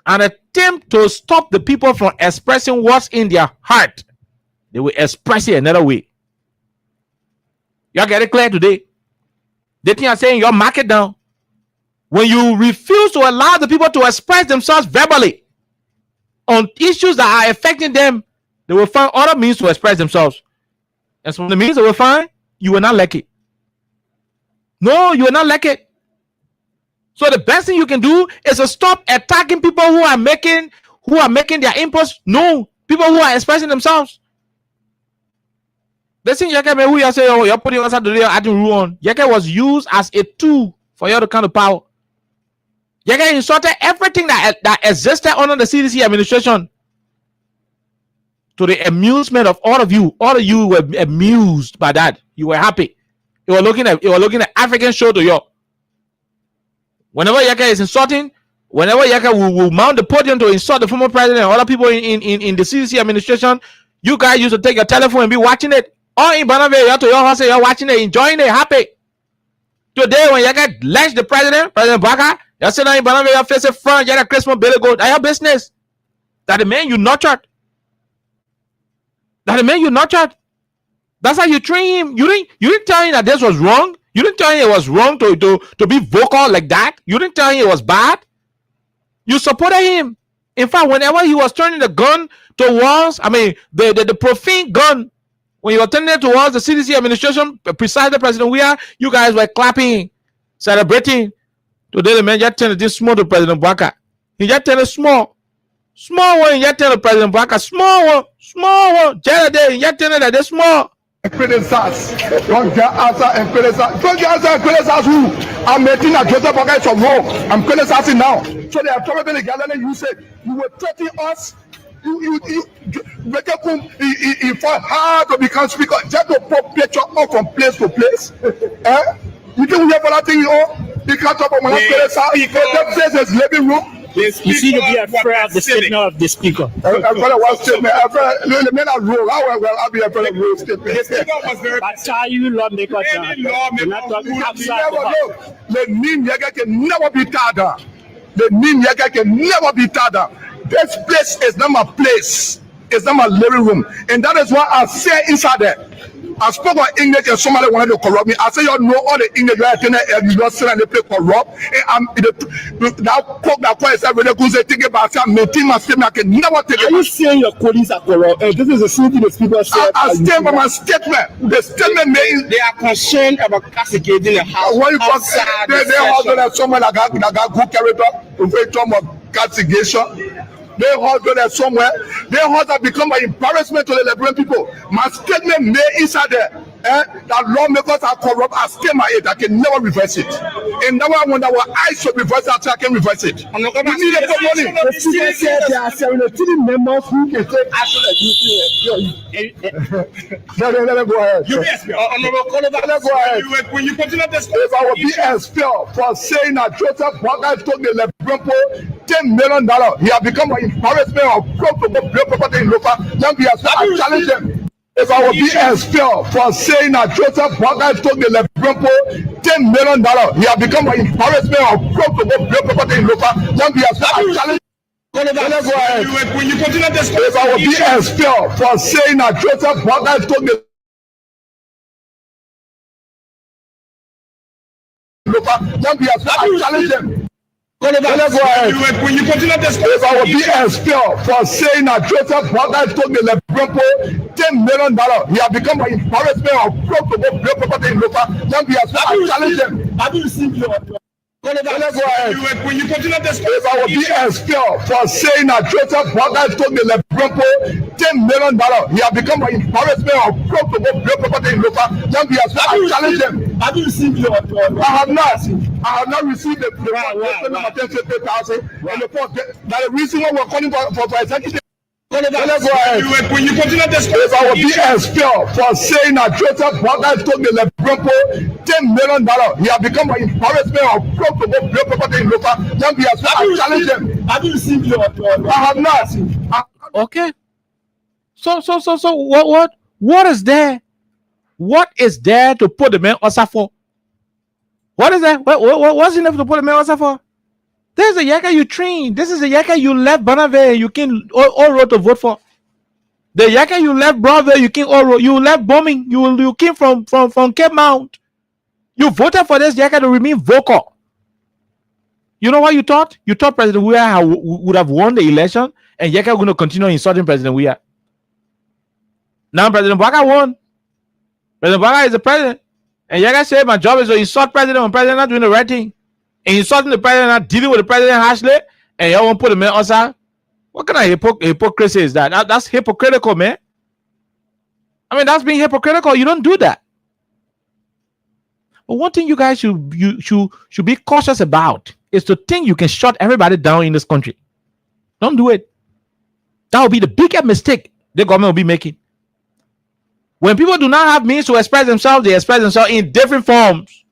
An attempt to stop the people from expressing what's in their heart, they will express it another way. Y'all get it clear today? They think I'm saying your market down. When you refuse to allow the people to express themselves verbally on issues that are affecting them, they will find other means to express themselves. And some of the means they will find, you will not like it. No, you will not like it. So the best thing you can do is to stop attacking people who who are making their inputs known, people who are expressing themselves. The thing Yeke who you say, oh, you're putting us out the real adding ruin. Yeke was used as a tool for your kind of power. Yeke insulted everything that existed under the CDC administration. To the amusement of all of you were amused by that. You were happy. You were looking at African show to you. Whenever Yeke is insulting, whenever Yeke will mount the podium to insult the former president and other people in the CDC administration, you guys used to take your telephone and be watching it. All in Banave, you're watching it, enjoying it, happy. Today, when Yeke lynched the President Baka, you're sitting in Banave, you're facing front, you're a Christmas belly goat. That's your business. That the man you nurtured. That's how you train him. You didn't tell him that this was wrong. You didn't tell him it was wrong to be vocal like that. You didn't tell him it was bad. You supported him. In fact, whenever he was turning the gun towards, the profane gun, when you were turning it towards the CDC administration, precisely President Weah, you guys were clapping, celebrating. Today, the man just turned this small to President Baka. He just turned it small. Small one, you tell the President Baka. Small one. Jada, you tell that they're small. Criticize. Don't get answer and criticize. Don't get answer and criticize who? I'm making a Joseph Baka is wrong. I'm criticizing now. So they are probably gathering. You said you were threatening us. You fought hard to become speaker just to put picture up from place to place. You think we have a thing, you can't talk about my criticize. The place is living room. You see to be afraid of the statement of the speaker. I'm afraid of one statement. The men are rule. I'll be afraid of rule statement. The speaker was very you lawmaker. The name Yaga can never be tada. The name Yaga can never be tada. This place is not my place. It's not my living room. And that is why I say inside there. I spoke about English and somebody wanted to corrupt me. I say you know all the English right and you just sit and they play corrupt. And I'm that point is really good to think about say maintain my statement. I can never take it. Are you saying your colleagues are corrupt? This is the thing the speaker said. I stand by my statement. The statement means they are concerned about castigating the house. When you they also have someone that got good character in terms of castigation. They hold that somewhere. They hold that become an embarrassment to the Liberian people. My statement made inside there that lawmakers are corrupt. I stay my head. I can never reverse it. And now I wonder what I should reverse it. I can reverse it. We need a good money. The speaker said there are 17 members who can take action against you. Let me go ahead. Let me go ahead. When you continue this, if I will be expelled for saying that Joseph Baka took the Liberian people $10 million, he has become an embarrassment of property in local. Let me I challenge them. If I will be expelled for saying that Joseph Baka took the Liberian people $10 million, he has become an embarrassment of property in local. Let me I challenge. When you continue this, if I will be expelled for saying that Joseph Baka took the local, let me I challenge them. When you continue this, if I will be expelled for saying that Joseph Baka took the Liberian people $10 million, he has become an embarrassment of property in local. Let me I challenge them. Have you received your? When you continue this, if I will be expelled for saying that Joseph Baka took the Liberian people $10 million, he has become an embarrassment of property in local. Let me I challenge them. Have you received your? I have not received the and the reason why we're calling for executive. When you continue this, if I will be expelled for saying that Joseph Baka took the Liberian people $10 million, he has become an embarrassment of property in local. Let me I challenge them. Have you received your? I have not. Okay. So what is there? What is there to put the man Osa for? What is that? What's enough to put the man Osa for? There's a Yaka you trained. This is a Yaka you left Banave. You can all road to vote for. The Yaka you left Bravo. You can all road. You left bombing. You came from Cape Mount. You voted for this Yaka to remain vocal. You know what you thought? You thought President Weah would have won the election, and Yaka going to continue insulting President Weah. Now President Baka won. President Baka is the president. And Yaka said, my job is to insult president when president not doing the right thing. And insulting the president, not dealing with the president harshly. And y'all won't put the man outside. What kind of hypocrisy is that? That's hypocritical, man. I mean, that's being hypocritical. You don't do that. But one thing you guys should be cautious about is to think you can shut everybody down in this country. Don't do it. That will be the biggest mistake the government will be making. When people do not have means to express themselves, they express themselves in different forms.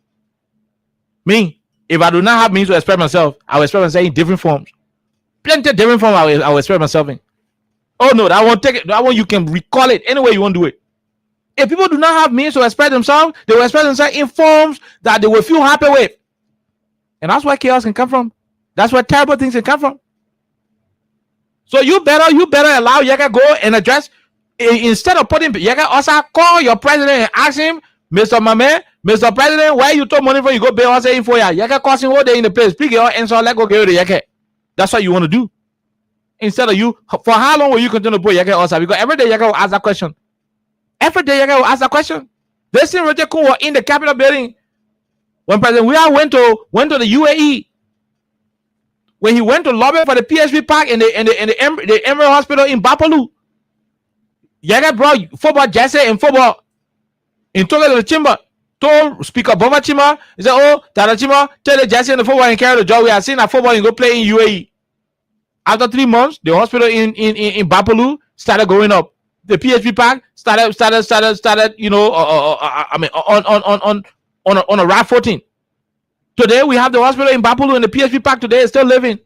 Me, if I do not have means to express myself, I will express myself in different forms. Plenty of different forms I will express myself in. Oh no, that won't take it. That one you can recall it any way you want to do it. If people do not have means to express themselves, they will express themselves in forms that they will feel happy with. And that's where chaos can come from. That's where terrible things can come from. So you better allow Yeka go and address, instead of putting Yeka also call your president and ask him, Mr. Mame, Mr. President, where you took money from? You go pay also in for ya. Yeka calls him all day in the place. Speak your answer, let go give the Yeka. That's what you want to do. Instead of you, for how long will you continue to put Yeka also? Because every day Yeka will ask that question. Every day Yeka will ask that question. They see Roger Kuhn in the Capitol building when President Weah went to the UAE. When he went to lobby for the PHP Park and the Emerald Hospital in Bapalu, Yaga brought football jersey and football in Togo the Chimba. Told Speaker Bova Chima, he said, oh, Tara Chima, tell the jersey and the football and carry the job. We have seen a football and go play in UAE. After 3 months, the hospital in Bapalu started going up. The PHP Park started, you know, on a right footing. Today we have the hospital in Bapalu and the PHP Park today is still living.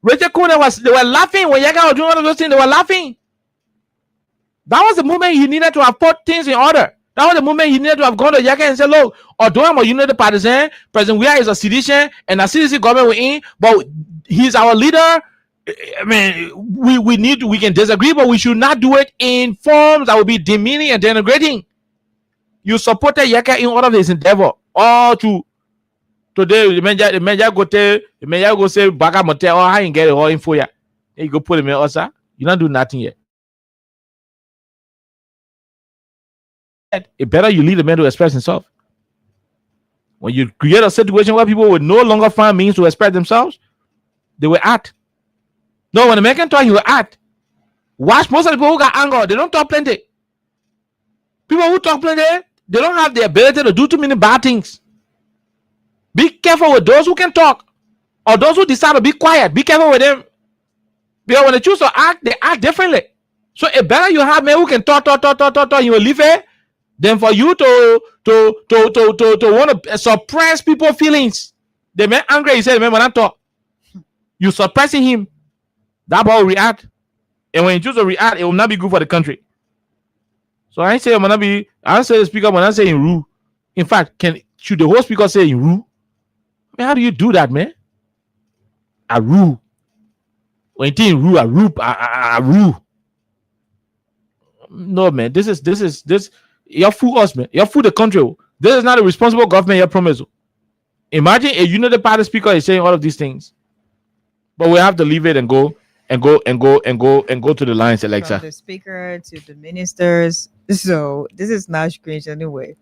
Richard Kuna they were laughing when Yaga was doing one of those things. They were laughing. That was the moment he needed to have put things in order. That was the moment he needed to have gone to Yaga and said, look, although I'm a United Partisan, President Weah is a sedition and a CDC government we're in, but he's our leader. I mean, we can disagree, but we should not do it in forms that will be demeaning and denigrating. You supported Yaga in all of his endeavor, all to. Today, the manager go say Baga Motel or how you get it all info ya. You go put him in also. You not do nothing yet. It better you lead the man to express himself. When you create a situation where people will no longer find means to express themselves, they will act. No, when the American talk, he will act. Watch most of the people who got anger, they don't talk plenty. People who talk plenty, they don't have the ability to do too many bad things. Be careful with those who can talk or those who decide to be quiet. Be careful with them. Because when they choose to act, they act differently. So it better you have men who can talk, you will leave it, than for you to want to suppress people's feelings. The man angry, he said, man, when I talk, you suppressing him. That boy will react. And when you choose to react, it will not be good for the country. So I say I say the speaker when I say in rule. In fact, should the whole speaker say in rule? I mean, how do you do that, man? A rule. When you think rule, a rule. No, man. This. You fool us, man. You fool the country. This is not a responsible government. You promise. Imagine a United Party speaker is saying all of these things, but we have to leave it and go to the lines, Alexa. From the speaker to the ministers. So this is not strange anyway.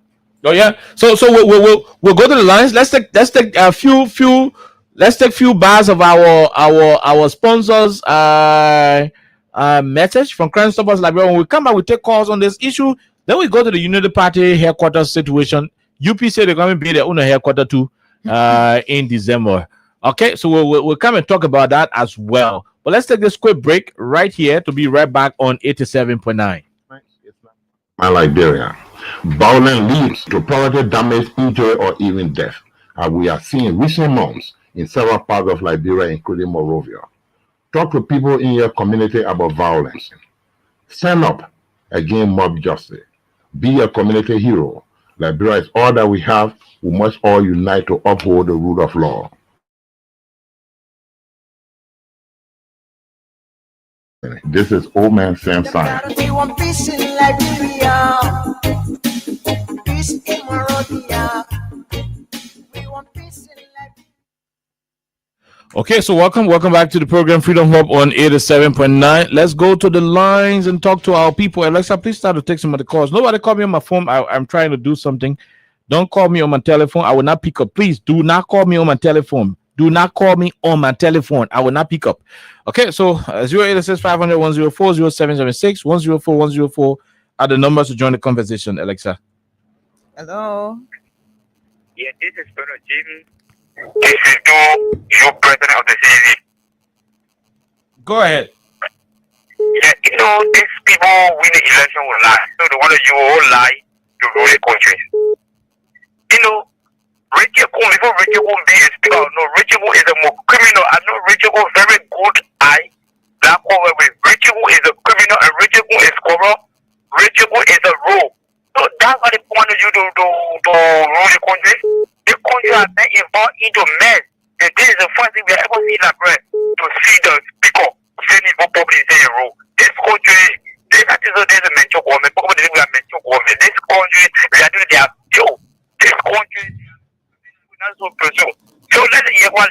Oh yeah, so we'll go to the lines. Let's take a few bars of our sponsors message from Crime Stoppers Library. When we come back, we take calls on this issue. Then we go to the United Party headquarters situation. UP say they're going to be their own headquarters too in December. Okay, so we'll come and talk about that as well. But let's take this quick break right here to be right back on 87.9. My Liberia. Violence leads to property damage, injury, or even death, as we are seeing in recent months in several parts of Liberia, including Monrovia. Talk to people in your community about violence. Stand up against mob justice. Be a community hero. Liberia is all that we have. We must all unite to uphold the rule of law. This is Old Man Sam Simon. We want peace in Liberia. Peace in Monrovia. We want peace in Liberia. Okay, so welcome back to the program Freedom Hub on 87.9. Let's go to the lines and talk to our people. Alexa, please start to take some of the calls. Nobody call me on my phone. I'm trying to do something. Don't call me on my telephone. I will not pick up. Please do not call me on my telephone. do not call me on my telephone. I will not pick up. Okay, so 0886 500 104 0776 104 104 are the numbers to join the conversation, Alexa. Hello. Yeah, this is Brother Jimmy. This is you president of the city. Go ahead. Yeah, these people win the election will lie. So they want to you all lie to rule the country. Richard Boone, before Richard Boone be a speaker, no, Richard Boone is a more criminal. I know Richard Boone very good eye. Black woman with Richard Boone is a criminal and Richard Boone is corrupt. Richard Boone is a rule. So that's why they wanted you to rule the country. The country has been involved into mess. And this is the first thing we ever see like that, to see the speaker saying for public saying rule. This country, there's a mental government. People think we are mental government. This country, we are doing their skill. This country, so let's hear what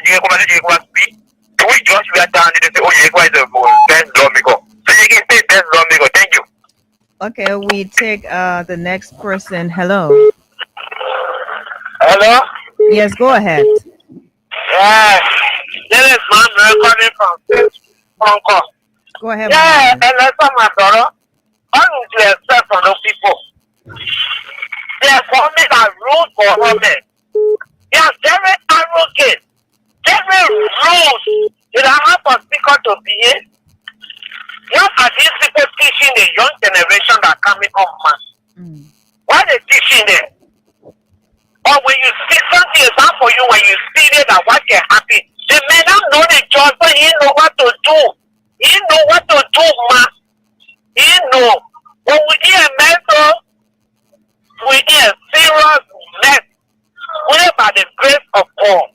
speak. Do we just we are down and say, oh, Yegwa is the best lawmaker. So you can say best lawmaker. Thank you. Okay, we take the next person. Hello. Hello? Yes, go ahead. This is man recording from Hong Kong. Go ahead. Yeah, and that's my daughter. I need to accept from those people. They are forming a rule for women. They are very arrogant. Very rude. They don't have a speaker to behave. What are these people teaching the young generation that are coming up, man? What are they teaching them? Or when you see something is not for you, when you see it and what can happen, they may not know the job, but he know what to do. He know what to do, man. He know. When we hear a mentor, we hear a serious mess. Only by the grace of God.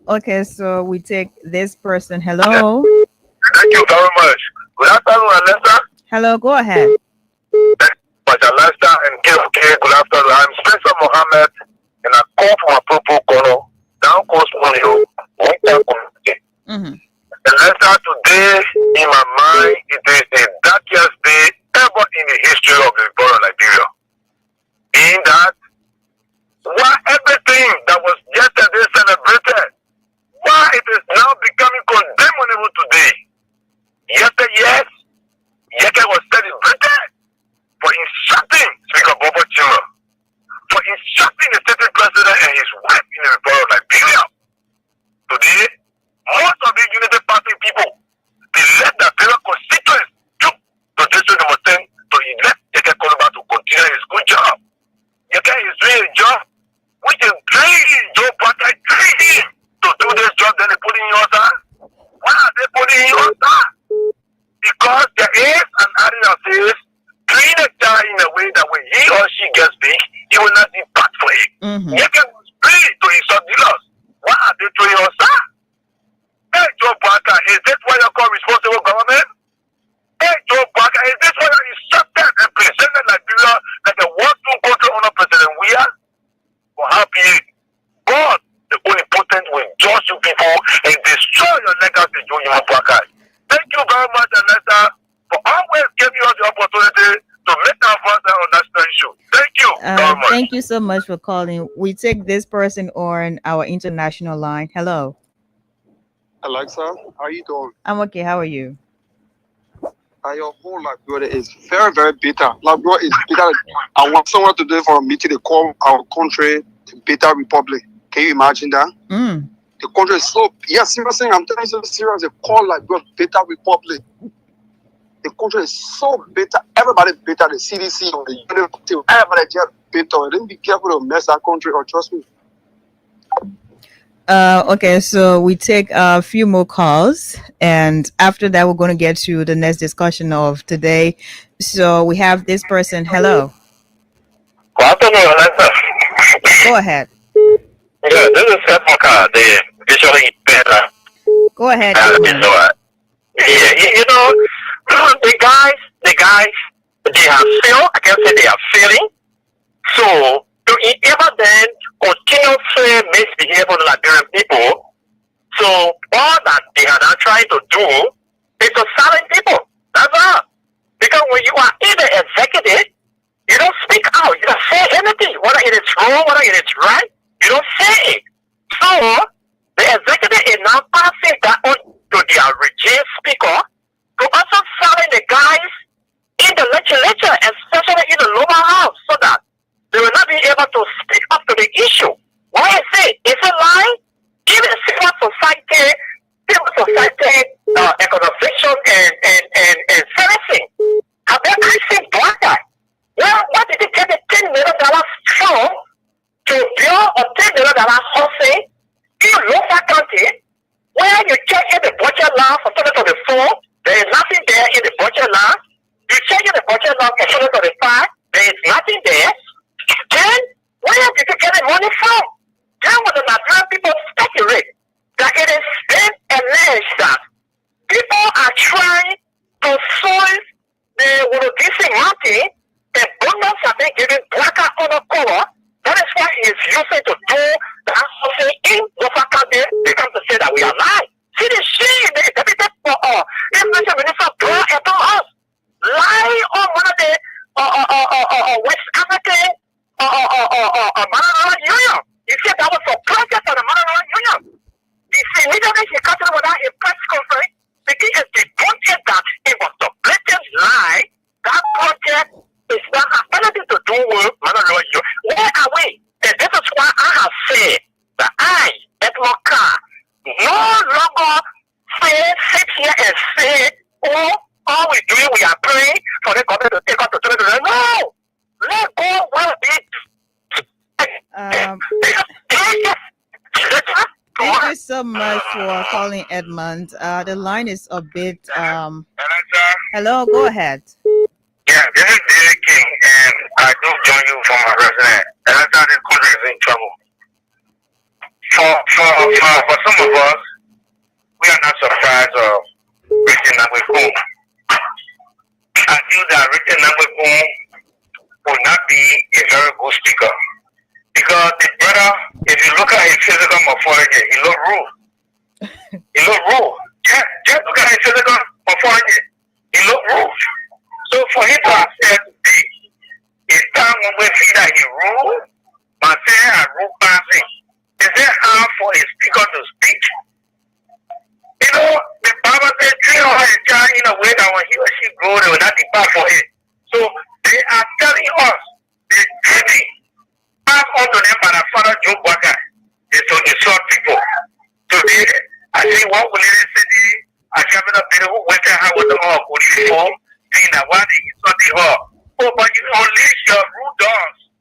Okay, so we take this person. Hello. Thank you very much. Good afternoon, Alexa. Hello, go ahead. But Alexa and KFK, good afternoon. I'm Spencer Mohammed, and I call from a purple corner, down Coast Monio, Alexa, today, in my mind, it is the darkest day ever in the history of the Republic of Liberia. In that, why everything that was yesterday celebrated, why it is now becoming condemnable today. Yesterday was celebrated for insulting Speaker Bobo Chima, for insulting the sitting president and his wife in the Republic of Liberia. Today, most of the Unity Party people, they let the Liberia constituents to district number 10 to elect Yeke Koluba to continue his good job. Yeke is doing a job which is draining Joe Parker, draining to do this job, then they put in your side. Why are they putting in your side? Because there is an area that says train a child in a way that when he or she gets big, he will not be bad for it. Yeke was free to insult dealers. Why are they throwing your side? Hey, Joe Parker, is this what you call responsible government? Hey, Joe Parker, is this what you instructed and presented Liberia like a one-two country under President Weah? For happy God, the omnipotent will judge you people and destroy your legacy, Joe Parker. Thank you very much, Anessa, for always giving us the opportunity to make our voice on national issue. Thank you very much. Thank you so much for calling. We take this person on our international line. Hello. Alexa, how are you doing? I'm okay. How are you? Your whole life, brother, is very, very bitter. Like, bro, it's bitter. I want someone to do for a meeting. They call our country the bitter republic. Can you imagine that? The country is so, yes, seriously, I'm telling you so serious. They call like, bro, bitter republic. The country is so bitter. Everybody bitter. The CDC or the university, everybody just bitter. Then be careful to mess that country, or trust me. Okay, so we take a few more calls, and after that, we're going to get to the next discussion of today. So we have this person. Hello. Good afternoon, Alexa. Go ahead. Yeah, this is Sepaka, the visually better. Go ahead. The guys, they have failed. I can say they are failing. So, to ever then continuously misbehave on the Liberian people, so all that they are now trying to do is to silence people. That's all. Because when you are in the executive, you don't speak. speak out. You don't say anything, whether it is wrong, whether it is right. You don't say it. So the executive is now passing that on to their regime speaker to also silence the guys in the legislature, especially in the lower house, so that they will not be able to speak up to the issue. Why is it? Is it lie? Even civil society, economization and servicing. Have they actually done that? Well, what did they get the $10 million from to build a $10 million housing in local county where you check in the budget law for 2024, there is nothing there in the budget law. You check in the budget law for 2025, there is nothing there. Then, where did you get the money from? Then when the Nigerian people speculate that it is then alleged that people are trying to solve the Wolodisi mountain, the bonus have been given blacker on the cover. That is why he is using to do that housing in local county. They come to say that we are lying. See the shame, the deputy for information minister draw upon us. Lie on one of the West African Mananoa Union. He said that was a project of the Mananoa Union. He said immediately he cut it without a press conference because it's debunked that it was the blatant lie. That project is not has anything to do with Mananoa Union. Where are we? And this is why I have said that I, Edmond Carr, no longer sit here and say, oh, all we do, we are praying for the government to take us to 2020. No! Let go will Thank you so much for calling, Edmund. The line is a bit. Hello, go ahead. Yeah, this is David King, and I do join you from my resident. And I thought this country is in trouble. For some of us, we are not surprised of Richard Nangwe-Boom. I feel that Richard Nangwe-Boom will not be a very good speaker. Because the brother, if you look at his physical morphology, he look rude. He look rude. Just look at his physical morphology. He look rude. So for him to have said today, it's time when we see that he rule, but say I rule passing. Is it hard for a speaker to speak? You know, the Bible says train her a child in a way that when he or she grow, they will not depart for it. So they are telling us the training passed on to them by the father Joe Walker is to insult people. Today, I see one lady city, I can't remember who went to her with the police form, saying that why they insulted her. Oh, but you unleash your rude dogs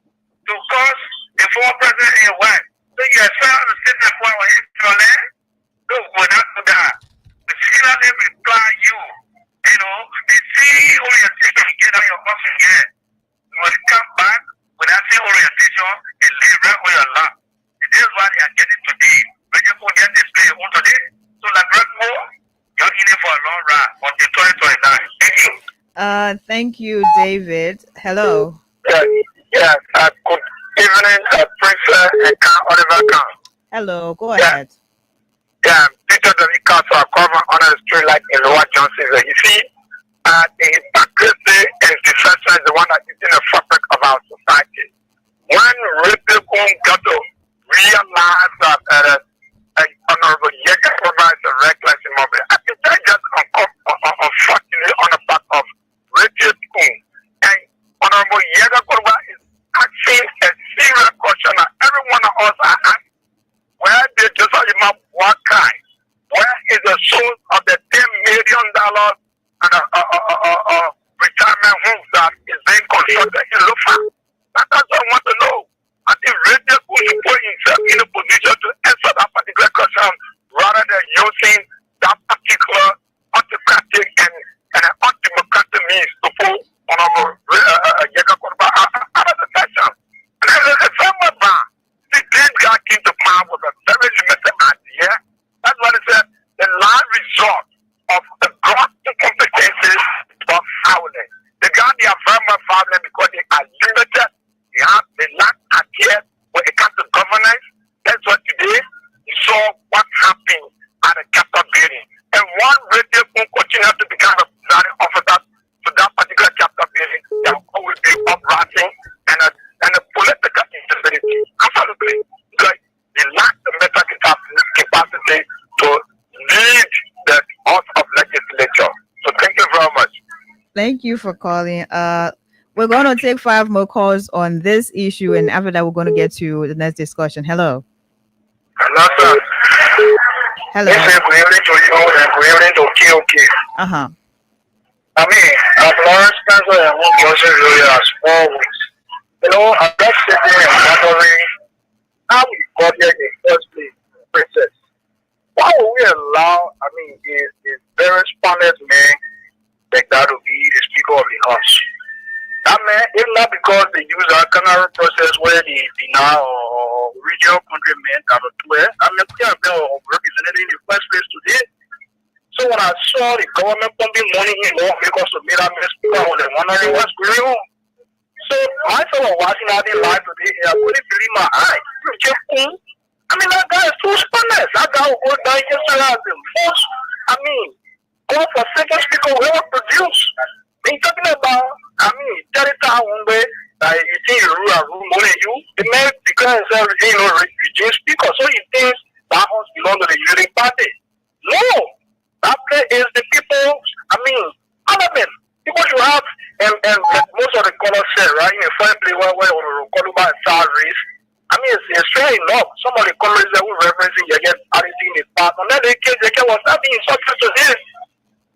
to cause the former president and wife. So you are trying to sit there for your land? No, we're not do that. The see that they reply you. You know, they see orientation, get on your office again. You will come back with that same orientation and live right on your lap. And this is why they are getting today. When you go get this play on today, so like right more, you're in it for a long ride until 2029. Thank you. Thank you, David. Hello. Yes, good evening, Princess and Oliver Khan. Hello, go ahead. Yeah, Peter the Council are covered under the street like in Lower Johnson. You see, the hypocrisy and deception is the one that is in the fabric of our society. When Republican got to realize that Honorable Yega provides a reckless immobility, I think that just unfortunately on the back of Republican. And Honorable Yega is asking a serious question that every one of us are asking. Where did this amount what kind? Where is the source of the $10 million and retirement homes that is being constructed in Lufa? That's what I want to know. I think Radio should put himself in a position to answer that particular question rather than using that particular autocratic and undemocratic means to put Honorable Yega Korba out of the session. And then there's a family bar. This guy came to power with a very limited idea. That's what it said. The last resort of the gross incompetencies of violence. They got their very violent because they are limited. They lack idea when it comes to governance. That's what today you saw what happened at the Capitol building. And one radio will continue to become a presiding officer to that particular Capitol building. There will always be uprising Thank you for calling. We're going to take 5 more calls on this issue, and after that, we're going to get to the next discussion. Hello. Hello, sir. Hello. Yes, sir. Good evening to you and good evening to KOK. Uh-huh. I mean, I've learned Spencer and Luke Johnson really as always. You know, I'm just sitting and wondering how we got here in the first place, Princess. Why would we allow, I mean, a very Spanish man like that to be the Speaker of the House? That man, if not because they use our canary process where the Bina or regional countrymen can do it, I mean, we have been represented in the first place today. So when I saw the government pumping money in law because of me, that made people wondering what's going on. So I started watching all the live today and I couldn't believe my eyes. I mean, that guy is too Spanish. That guy will go down yesterday as the most, I mean, God for second speaker will produce. They talking about, I mean, territory one way, like you think you rule and rule more than you. The man declares himself, you know, regime speaker. So he thinks that must belong to the ruling party. No, that place is the people, I mean, parliament. People should have, and most of the colors said, right, in a fine place where Koluba and Star race. I mean, it's fair enough. Some of the colors that we're referencing, you get anything in the past. And then they was not being subject to this.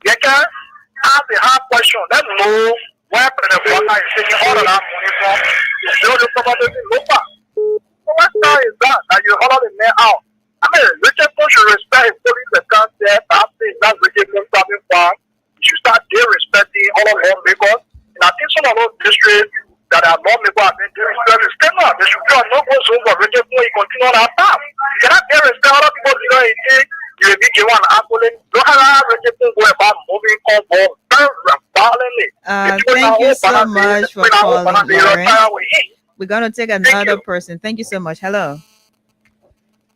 You can ask the hard question. Let them know where President Bola is taking all of that money from. You show the property local. So what style is that? That you holler the man out. I mean, Richard Bush should respect his police account there. Perhaps that's Richard Bush coming from. You should start respecting all of them because I think some of those districts that are more people have been doing respect now. They should be on no go so for Richard Bush. You continue on that path. You cannot respect other people because you think you will be given an accolade. Don't have Richard Bush go about moving on board violently. Thank you so much for calling, Lawrence. We're going to take another person. Thank you so much. Hello.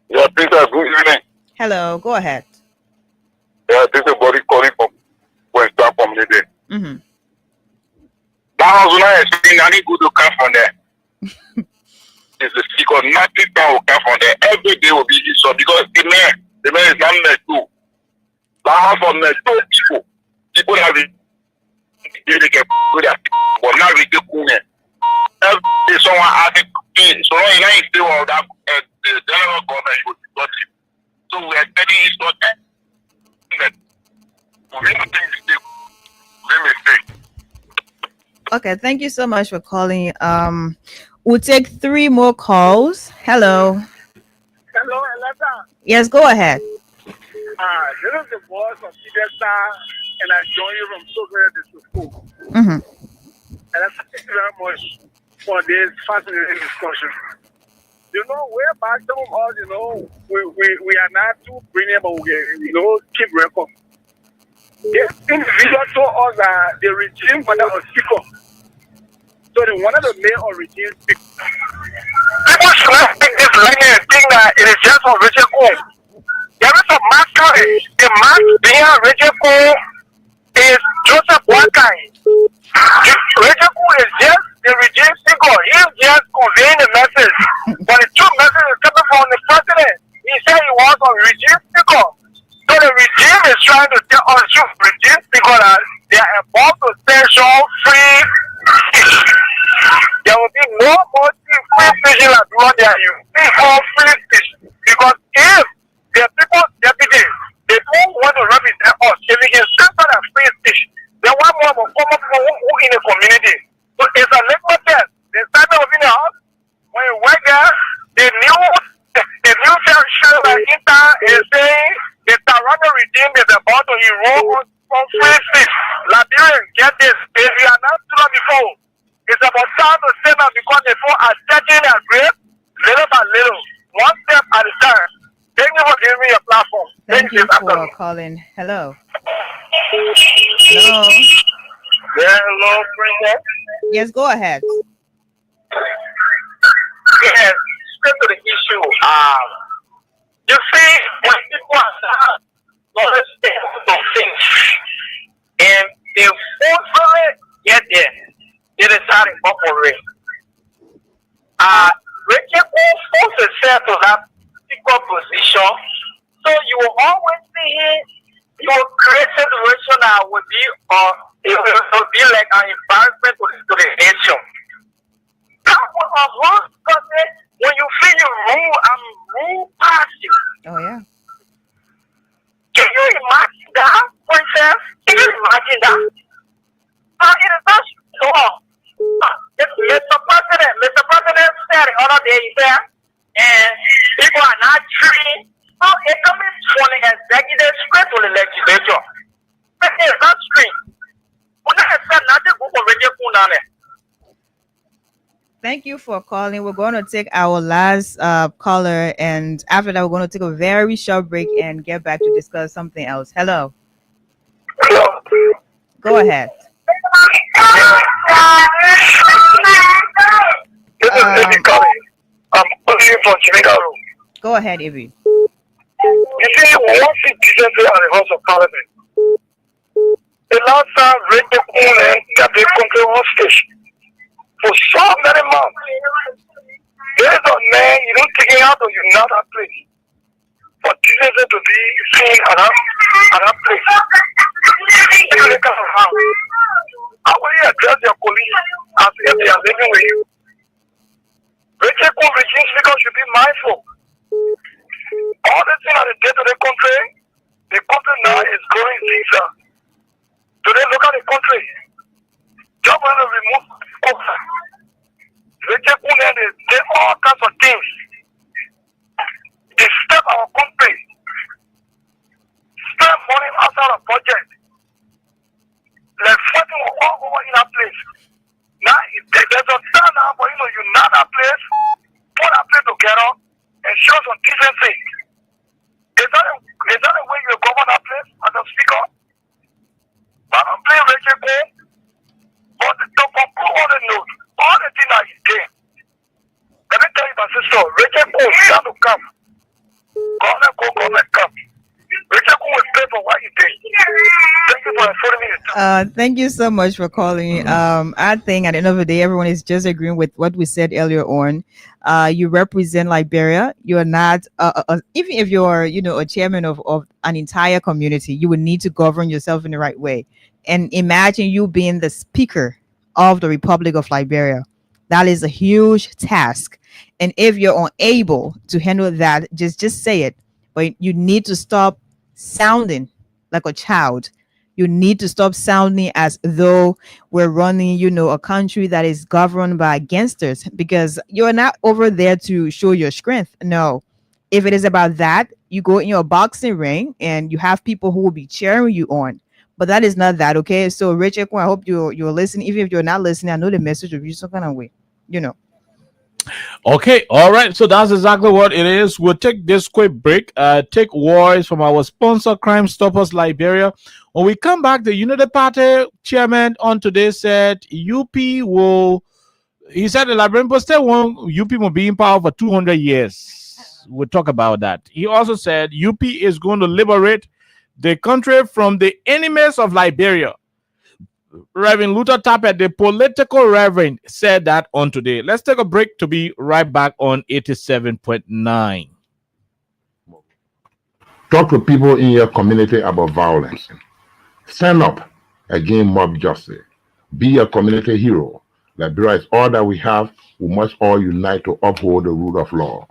Yeah, Peter, good evening. Hello, go ahead. Yeah, this is Body calling from Western Community. Mm-hmm. That was when I explained I need good to come from there. It's the because nothing will come from there. Every day will be so because the man is not met too. That house from met two people have it. They can put that, but now we get cool. Every day someone asking, so you know you still all that the general government would be got it. So we are telling it's not that we don't think it's mistake. Okay, thank you so much for calling. We'll take 3 more calls. Hello. Hello, Eleta. Yes, go ahead. This is the voice of Idesta, and I join you from Soviet School. Mm-hmm. And thank you very much for this fascinating discussion. You know, way back, some of us, you know, we are not too brilliant, but we, you know, keep record. This individual told us that the regime wanted a speaker. So they wanted to make a regime speaker. People should not take this line and think that it is just for Richard Cool. There is a master. The man being Richard Cool is Joseph Wakai. Richard Cool is just the regime speaker. He is just conveying the message. But the true message is coming from the president. He said he was a regime speaker. So the regime is trying to tell us to regime speaker that they are about to station free speech. There will be no more free speech like what they are using for free speech. Because if the people deputies, they don't want to represent us, if we can censor that free speech, then one more will come up who in the community. So it's a litmus test. They started off in the house. When you work there, the new section that Inter is saying the Tarano regime is about to erode on free speech. Liberians, get this. If you are not sure before, it's about time to stand up because the people are setting their grave little by little, one step at a time. Thank you for giving me a platform. Thank you for calling. Hello. Hello. Yeah, hello, Princess. Yes, go ahead. Yes, straight to the issue. You see, when people are not understanding those things, and they forcefully get there, they decide to operate. Richard will force himself to that particular position, so you will always see him. You will create a situation that would be it would be like an embarrassment to the nation. That was a whole person when you feel you rule, I'm rule past you. Oh yeah. Can you imagine that, princess? Can you imagine that? It is not so. Mr. President said the other day, he said, and people are not treating. So it comes from the executive straight to the legislature. It is not straight. Thank you for calling. We're going to take our last caller, and after that, we're going to take a very short break and get back to discuss something else. Hello. Go ahead. This is Ivy calling. I'm calling you from Jamaica. Go ahead, Ivy. You see, one thing decency at the House of Parliament. The last time Rachel Coleman got the country hostage for so many months. There's a man, you don't take it out or you're not that place. For decency to be seen at that place. How will you address your police as if they are living with you? Rachel Coleman regime speakers should be mindful. All the things that they did to the country now is going visa. So they look at the country. Just want to remove officer. Rachel Coleman, they did all kinds of things. They step our country. Spend money outside of budget. Like fighting all over in that place. Now, there's a time now, but you're not that place. Put that place together and show some decency. Is that a way you govern that place as a speaker? I don't blame Rachel Coleman, but to conclude all the notes, all the things that he did. Let me tell you, my sister, Rachel Coleman, you have to come. Government come. Rachel Coleman will pay for what he did. Thank you for affording me the time. Thank you so much for calling. I think at the end of the day, everyone is just agreeing with what we said earlier on. You represent Liberia. You're not, even if you're, a chairman of an entire community, you would need to govern yourself in the right way. And imagine you being the speaker of the Republic of Liberia. That is a huge task. And if you're unable to handle that, just say it. But you need to stop sounding like a child. You need to stop sounding as though we're running, a country that is governed by gangsters, because you're not over there to show your strength. No. If it is about that, you go in your boxing ring and you have people who will be cheering you on. But that is not that, okay? So, Richard, I hope you're listening. Even if you're not listening, I know the message of you some kind of way, Okay, all right. So that's exactly what it is. We'll take this quick break. Take words from our sponsor, Crime Stoppers Liberia. When we come back, the Unity Party chairman on today said UP will. He said the Liberian Post want UP will be in power for 200 years. We'll talk about that. He also said UP is going to liberate the country from the enemies of Liberia. Reverend Luther Tappet, the political reverend, said that on today. Let's take a break to be right back on 87.9. Talk to people in your community about violence. Stand up against mob justice. Be a community hero. Liberia is all that we have. We must all unite to uphold the rule of law.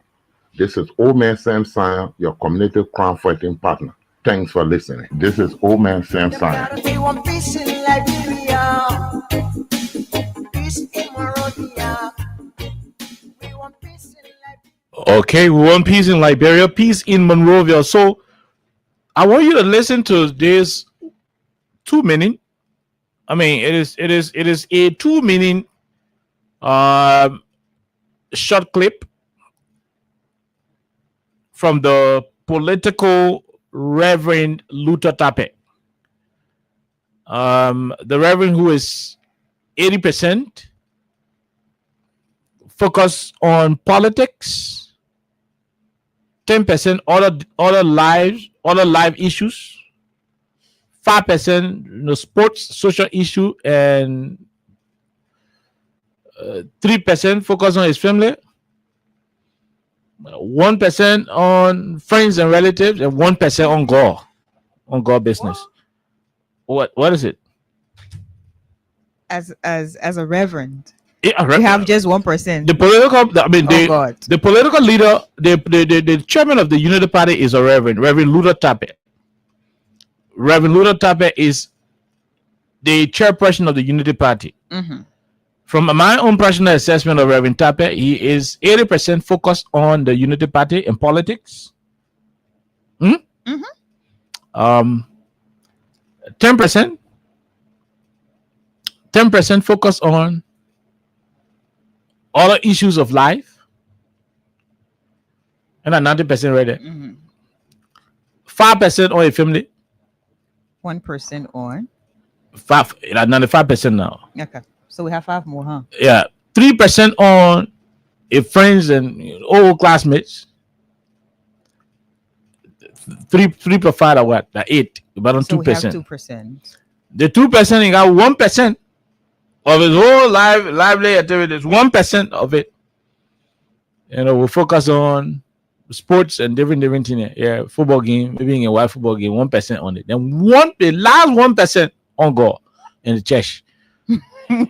This is Old Man Sam Sion, your community crime fighting partner. Thanks for listening. This is Old Man Sam Sion. We want peace in Liberia. Peace in Monrovia. We want peace in Liberia. Okay, we want peace in Liberia, peace in Monrovia. So I want you to listen to this 2 minute. I mean, it is a 2 minute short clip from the political Reverend Luther Tappet. The Reverend who is 80% focused on politics, 10% other live issues, 5% sports, social issue, and 3% focus on his family, 1% on friends and relatives, and 1% on God business. What is it? As a reverend. Yeah, We have just 1%. The political, I mean, God. the political leader, the chairman of the Unity Party is a Reverend Luther Tappe. Reverend Luther Tappe is the chairperson of the Unity Party. Mm-hmm. From my own personal assessment of Reverend Tappe, he is 80% focused on the Unity Party and politics. 10% focused on other issues of life, and 90% right there. 5% on a family. 1% on 95% now. Okay, so we have 5 more, huh? Yeah, 3% on friends and old classmates. 3 plus 5 are what? 8. About on 2%. We have 2%. The 2% he got 1% of his whole lively activities. 1% of it, we focus on sports and different things. Yeah, football game, maybe in a white football game, 1% on it. Then the last 1% on God in the church. 2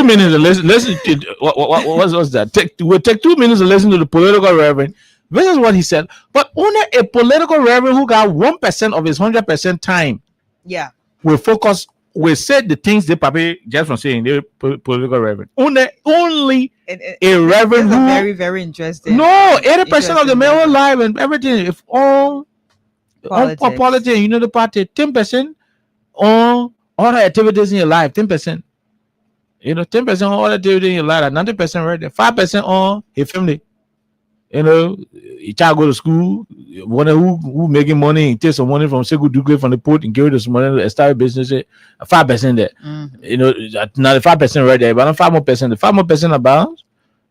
minutes to listen to what's that? We'll take 2 minutes to listen to the political reverend. This is what he said. But only a political reverend who got 1% of his 100% time. Yeah. Will focus. We said the things they probably just from saying they're political reverend. Only a reverend who very, very interesting. No, 80% of the male life and everything. If all politics and the party, 10% on other activities in your life, 10%. 10% on other activities in your life, 90% right there. 5% on his family. Your child go to school, one who making money, take some money from Segu Duke from the port and give it some money to start a business. 5% there. 95% right there, but 5 more percent. The 5 more percent about,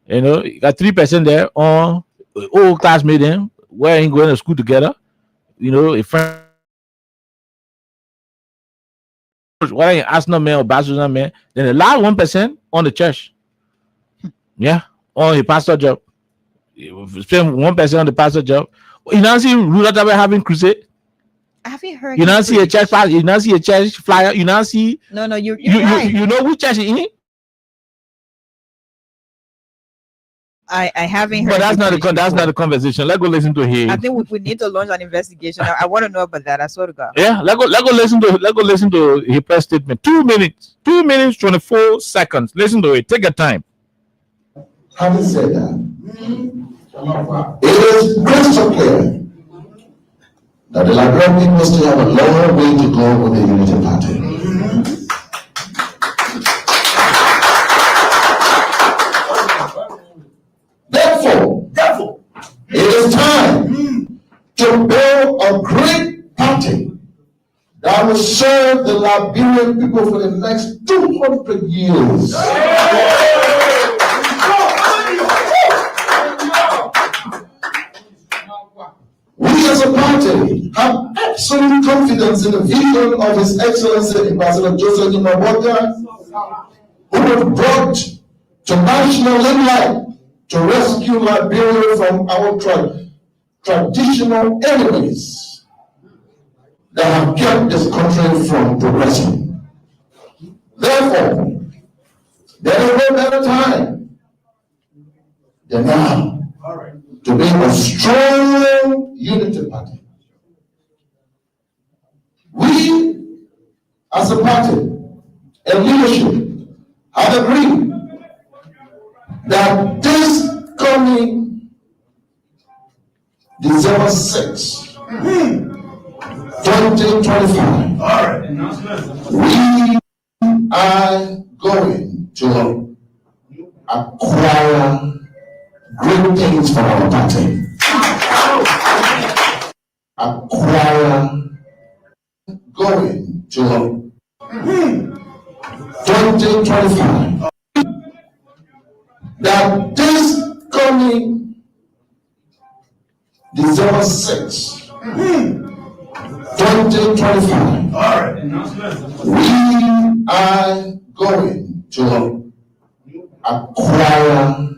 you got 3% there on old classmate them, where ain't going to school together. A friend. Why ain't Arsenal man or Barcelona man? Then the last 1% on the church. Yeah, on a pastor job. You spend 1% on the pastor job. You now see Ruler Tappe having crusade. I haven't heard. You now see a church pastor. You now see a church flyer. You now see. No, you're right. You know which church in? I haven't heard. But that's not a conversation. Let's go listen to him. I think we need to launch an investigation. I want to know about that. I swear to God. Yeah, let's go listen to his press statement. 2 minutes, 24 seconds. Listen to it. Take your time. Having said that, it is crystal clear that the Liberian people still have a long way to go with the Unity Party. Therefore, it is time to build a great party that will serve the Liberian people for the next 200 years. We as a party have absolute confidence in the vision of His Excellency Ambassador Joseph Imabota, who was brought to national limelight to rescue Liberia from our traditional enemies that have kept this country from progressing. Therefore, there is no better time than now to be a strong unity party. We, as a party and leadership, have agreed that this coming December 6, 2025, we are going to acquire great things for our party. Going to 2025. That this coming December 6, 2025, we are going to acquire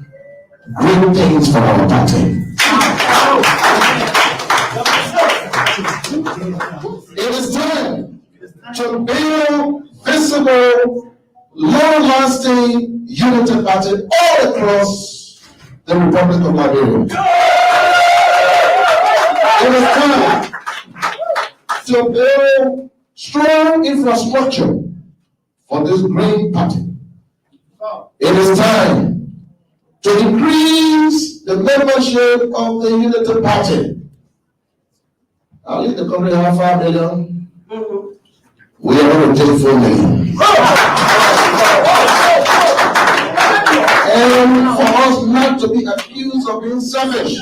great things for our party. It is time to build visible, long-lasting unity party all across the Republic of Liberia. It is time to build strong infrastructure for this great party. It is time to increase the membership of the Unity Party. I'll leave the country have 5 million. We are going to take 4 million. And for us not to be accused of being selfish,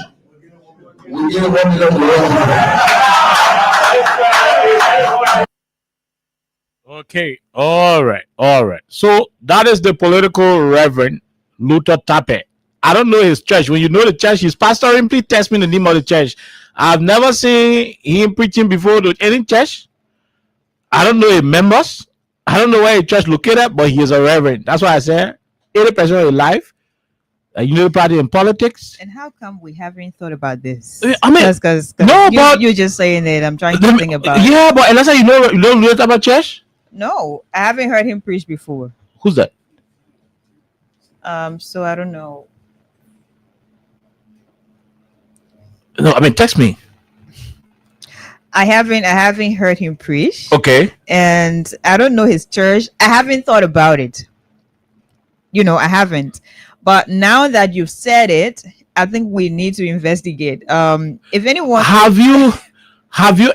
we give 1 million to Okay, all right. So that is the political Reverend Luther Tappe. I don't know his church. When you know the church he's pastoring, please test me the name of the church. I've never seen him preaching before to any church. I don't know his members. I don't know where his church located, but he is a reverend. That's why I said 80% of his life, a unity party in politics. And how come we haven't thought about this? I mean, because no, but you're just saying it. I'm trying to think about. Yeah, but unless you know Luther about church. No, I haven't heard him preach before. Who's that? So I don't know. No, I mean text me. I haven't heard him preach. Okay. And I don't know his church. I haven't thought about it. I haven't. But now that you've said it, I think we need to investigate. If anyone have you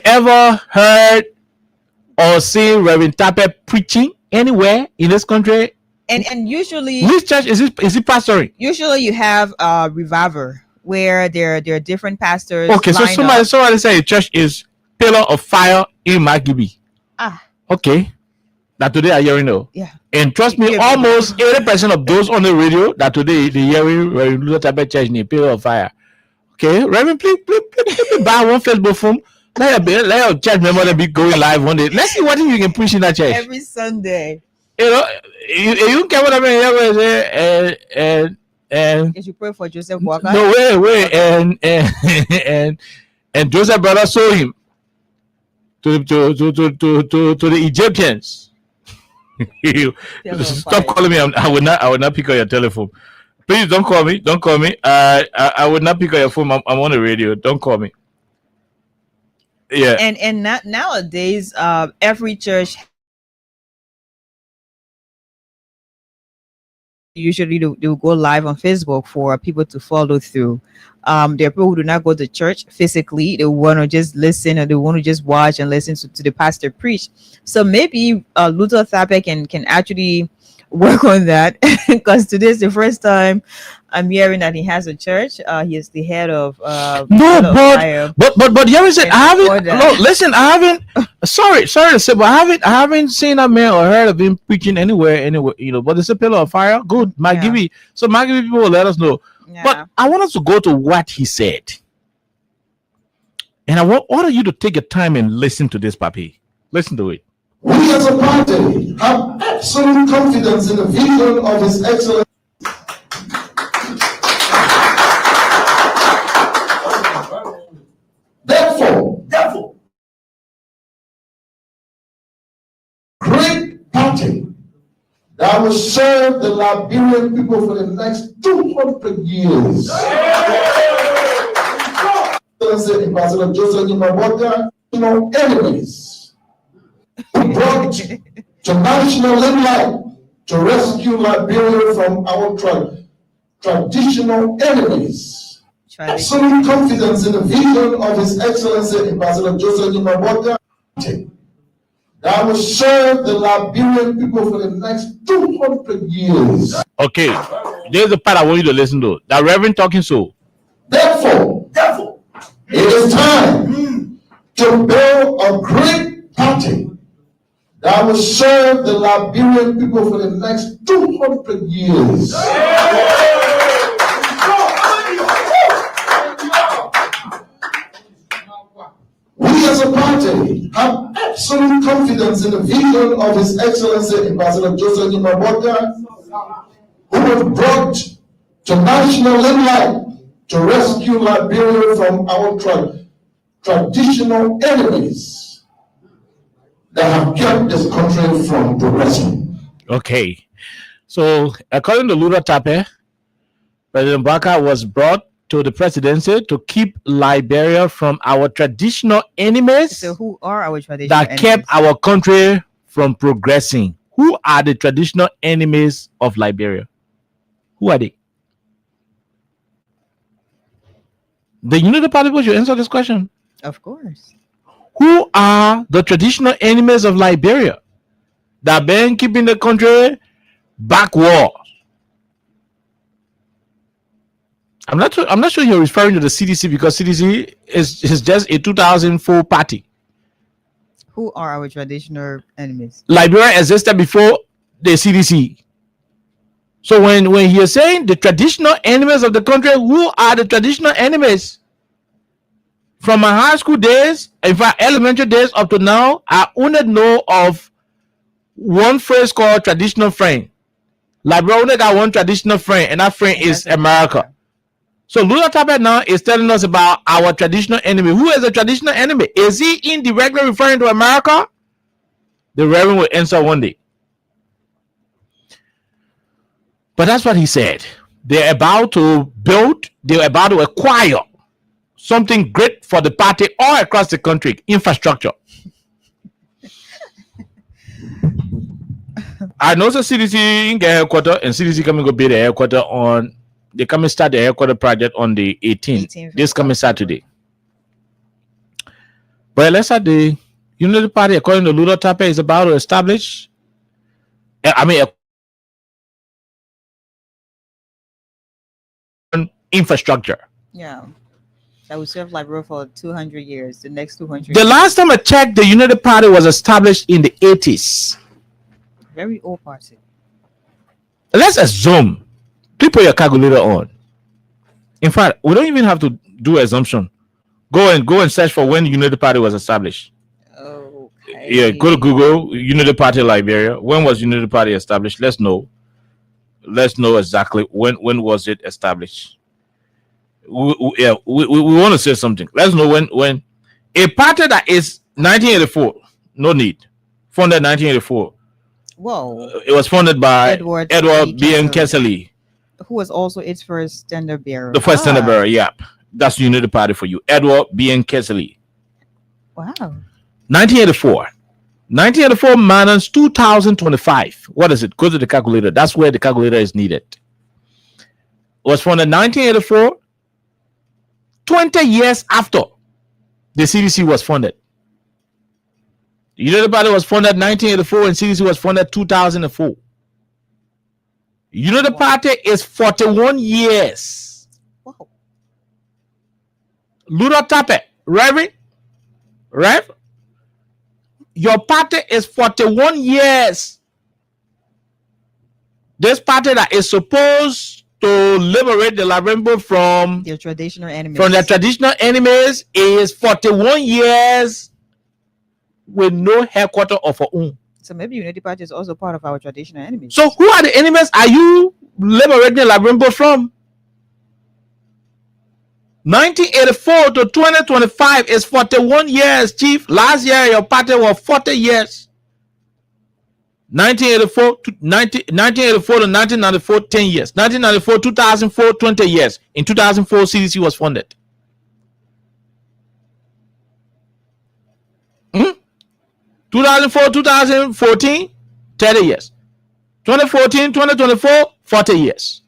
ever heard or seen Reverend Tappe preaching anywhere in this country? And usually, which church is he pastoring? Usually, you have a reviver where there are different pastors. Okay, so somebody say a church is Pillar of Fire in Magibi. Okay, that today I hearing though. Yeah, and trust me, almost 80% of those on the radio that today they hearing Reverend Luther Tappe church in Pillar of Fire. Okay, Reverend, please buy one Facebook form. Let your church member be going live one day. Let's see what you can preach in that church every Sunday. You don't care what I mean. And you should pray for Joseph Walker. No, wait, and Joseph brother sold him to the Egyptians. Stop calling me. I will not pick up your telephone. Please don't call me. I would not pick up your phone. I'm on the radio. Don't call me. Yeah. And nowadays, every church usually they will go live on Facebook for people to follow through. There are people who do not go to church physically. They want to just listen, or they want to just watch and listen to the pastor preach. So maybe Luther Tappe can actually work on that, because today is the first time I'm hearing that he has a church. He is the head of but you haven't said I haven't. No, listen, I haven't. Sorry to say, but I haven't seen a man or heard of him preaching anywhere. But it's a Pillar of Fire. Good, Magibi. So Magibi people will let us know. Yeah. But I want us to go to what he said, and I want all of you to take your time and listen to this, Papi. Listen to it. We as a party have absolute confidence in the vision of His Excellency. Therefore, great party that will serve the Liberian people for the next 200 years. Ambassador Joseph enemies who brought to national limelight to rescue Liberia from our traditional enemies. Absolute confidence in the vision of His Excellency Ambassador Joseph that will serve the Liberian people for the next 200 years. Okay, there's the part I want you to listen to. That Reverend talking so. Therefore, it is time to build a great party that will serve the Liberian people for the next 200 years. We as a party have absolute confidence in the vision of His Excellency Ambassador Joseph who was brought to national limelight to rescue Liberia from our traditional enemies. that have kept this country from progressing. Okay. So, according to Lula Tape, President Baka was brought to the presidency to keep Liberia from our traditional enemies. So who are our traditional that enemies? kept our country from progressing? Who are the traditional enemies of Liberia? Who are they? The Unity Party should answer this question. Of course. Who are the traditional enemies of Liberia that have been keeping the country backward? I'm not sure you're referring to the CDC, because CDC is just a 2004 party. Who are our traditional enemies? Liberia existed before the CDC. So when you're saying the traditional enemies of the country, who are the traditional enemies? From my high school days, in fact, elementary days up to now, I only know of one phrase called traditional friend. Liberia only got one traditional friend, and that friend is America. So Lula Tape now is telling us about our traditional enemy. Who is the traditional enemy? Is he indirectly referring to America? The Reverend will answer one day. But that's what he said. They're about to build, they're about to acquire something great for the party all across the country, infrastructure. I know the CDC in the headquarters, and CDC coming to be the headquarters on, they come and start the headquarters project on the 18th, this coming Saturday. But let's say the Unity Party, according to Lula Tape, is about to establish, infrastructure. Yeah. That will serve Liberia for 200 years, the next 200 The years. last time I checked, the Unity Party was established in the 80s. Very old party. Let's assume. Please put your calculator on. In fact, we don't even have to do assumption. Go and search for when the Unity Party was established. Okay. Yeah, go to Google Unity Party Liberia. When was Unity Party established? Let's know. Let's know exactly when was it established. We want to say something. Let's know when a party that is 1984. No need. Founded 1984. Whoa. It was founded by Edward B. N. Kessley. Who was also its first standard bearer. The first standard bearer, yeah. That's the Unity Party for you. Edward B. N. Kessley. Wow. 1984. 1984 minus 2025. What is it? Go to the calculator. That's where the calculator is needed. It was founded 1984, 20 years after the CDC was founded. The Unity Party was founded 1984 and CDC was founded 2004. Unity Party is 41 years. Wow. Lula Tape, Reverend, your party is 41 years. This party that is supposed to liberate the Liberian from their traditional enemies. From their traditional enemies is 41 years with no headquarters of our own. So maybe Unity Party is also part of our traditional enemies. So who are the enemies are you liberating the Liberian from? 1984 to 2025 is 41 years, Chief. Last year your party was 40 years. 1984 to 1994, 10 years. 1994, 2004, 20 years. In 2004, CDC was funded. 2004, 2014, 30 years. 2014, 2024, 40 years.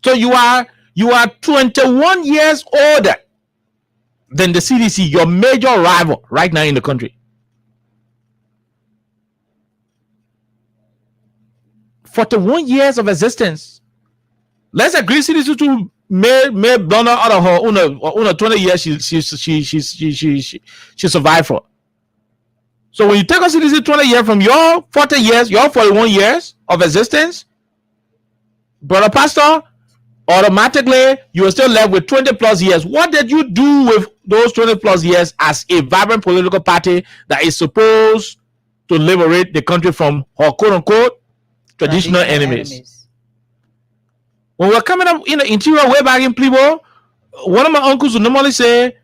So you are 21 years older than the CDC, your major rival right now in the country. 41 years of existence. Let's agree CDC to may blunder out of her own 20 years she survived for. So when you take a CDC 20 years from your 40 years, your 41 years of existence, brother pastor, automatically you are still left with 20 plus years. What did you do with those 20 plus years as a vibrant political party that is supposed to liberate the country from her quote unquote traditional enemies? When we're coming up in the interior way back in Plebo, one of my uncles would normally say,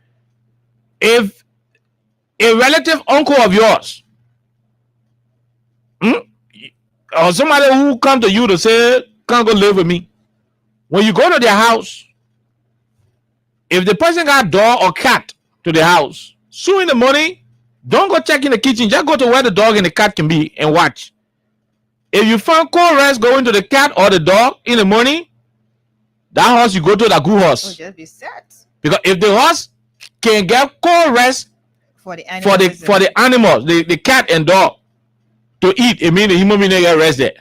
if a relative uncle of yours, or somebody who come to you to say, "Can't go live with me." When you go to their house, if the person got dog or cat to the house, soon in the morning, don't go check in the kitchen. Just go to where the dog and the cat can be and watch. If you find cold rest going to the cat or the dog in the morning, that horse you go to the good horse. Just be set Because if the horse can get cold rest for the animals, the cat and dog to eat, it means the human being get rest there.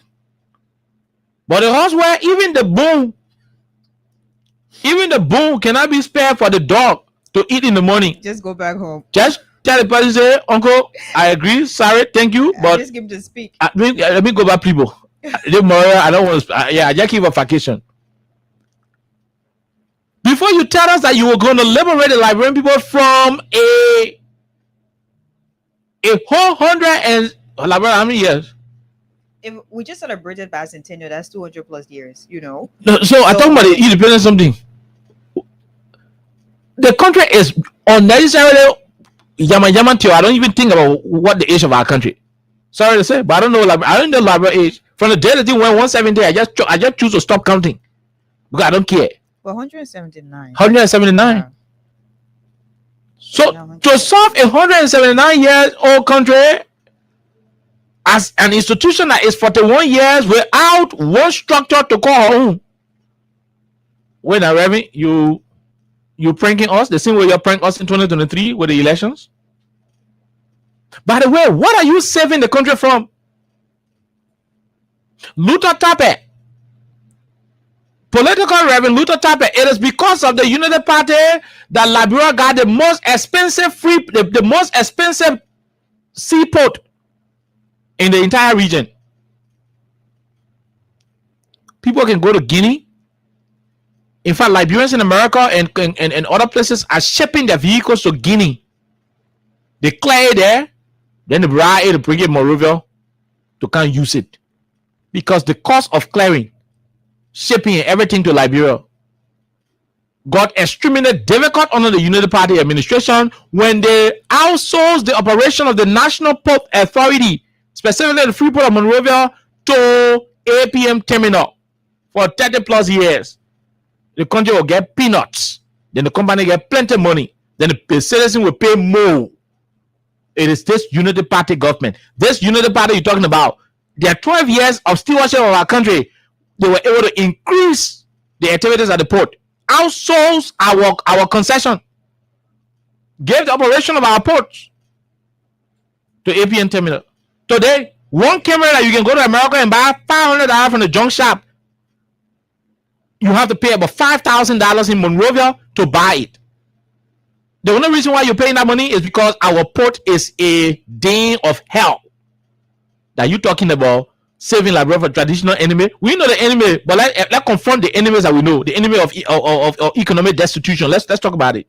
But the horse where even the bone cannot be spared for the dog to eat in the morning. Just go back home. Just tell the person, say, "Uncle, I agree, sorry, thank you, but just give him to speak." Let me go back, people. I don't want to. I just keep a vacation. Before you tell us that you were going to liberate the Liberian people from a whole 100 and how many years? If we just celebrated bicentennial, that's 200 plus years, No, so I talk about the independence something. The country is unnecessarily yaman till I don't even think about what the age of our country. Sorry to say, but I don't know. I don't know Liberia age. From the day the thing went 170, I just choose to stop counting because I don't care. Well, 179. 179. Yeah. So to solve a 179 years old country as an institution that is 41 years without one structure to call our own. Wait now, Reverend, you pranking us the same way you pranked us in 2023 with the elections? By the way, what are you saving the country from? Luther Tappet. Political Reverend Luther Tappet. It is because of the Unity Party that Liberia got the most expensive the most expensive seaport in the entire region. People can go to Guinea. In fact, Liberians in America and other places are shipping their vehicles to Guinea. They clear it there, then they ride it to bring it Monrovia to can't use it. Because the cost of clearing, shipping and everything to Liberia got extremely difficult under the Unity Party administration when they outsourced the operation of the National Port Authority, specifically the Freeport of Monrovia, to APM Terminal for 30 plus years. The country will get peanuts. Then the company get plenty of money. Then the citizen will pay more. It is this Unity Party government. This Unity Party you're talking about. Their 12 years of stewardship of our country, they were able to increase the activities at the port, outsource our concession, gave the operation of our ports to APN Terminal. Today, one camera that you can go to America and buy $500 from the junk shop, you have to pay about $5,000 in Monrovia to buy it. The only reason why you're paying that money is because our port is a den of hell. That you're talking about saving Liberia for traditional enemy. We know the enemy, but let's confront the enemies that we know. The enemy of economic destitution. Let's talk about it.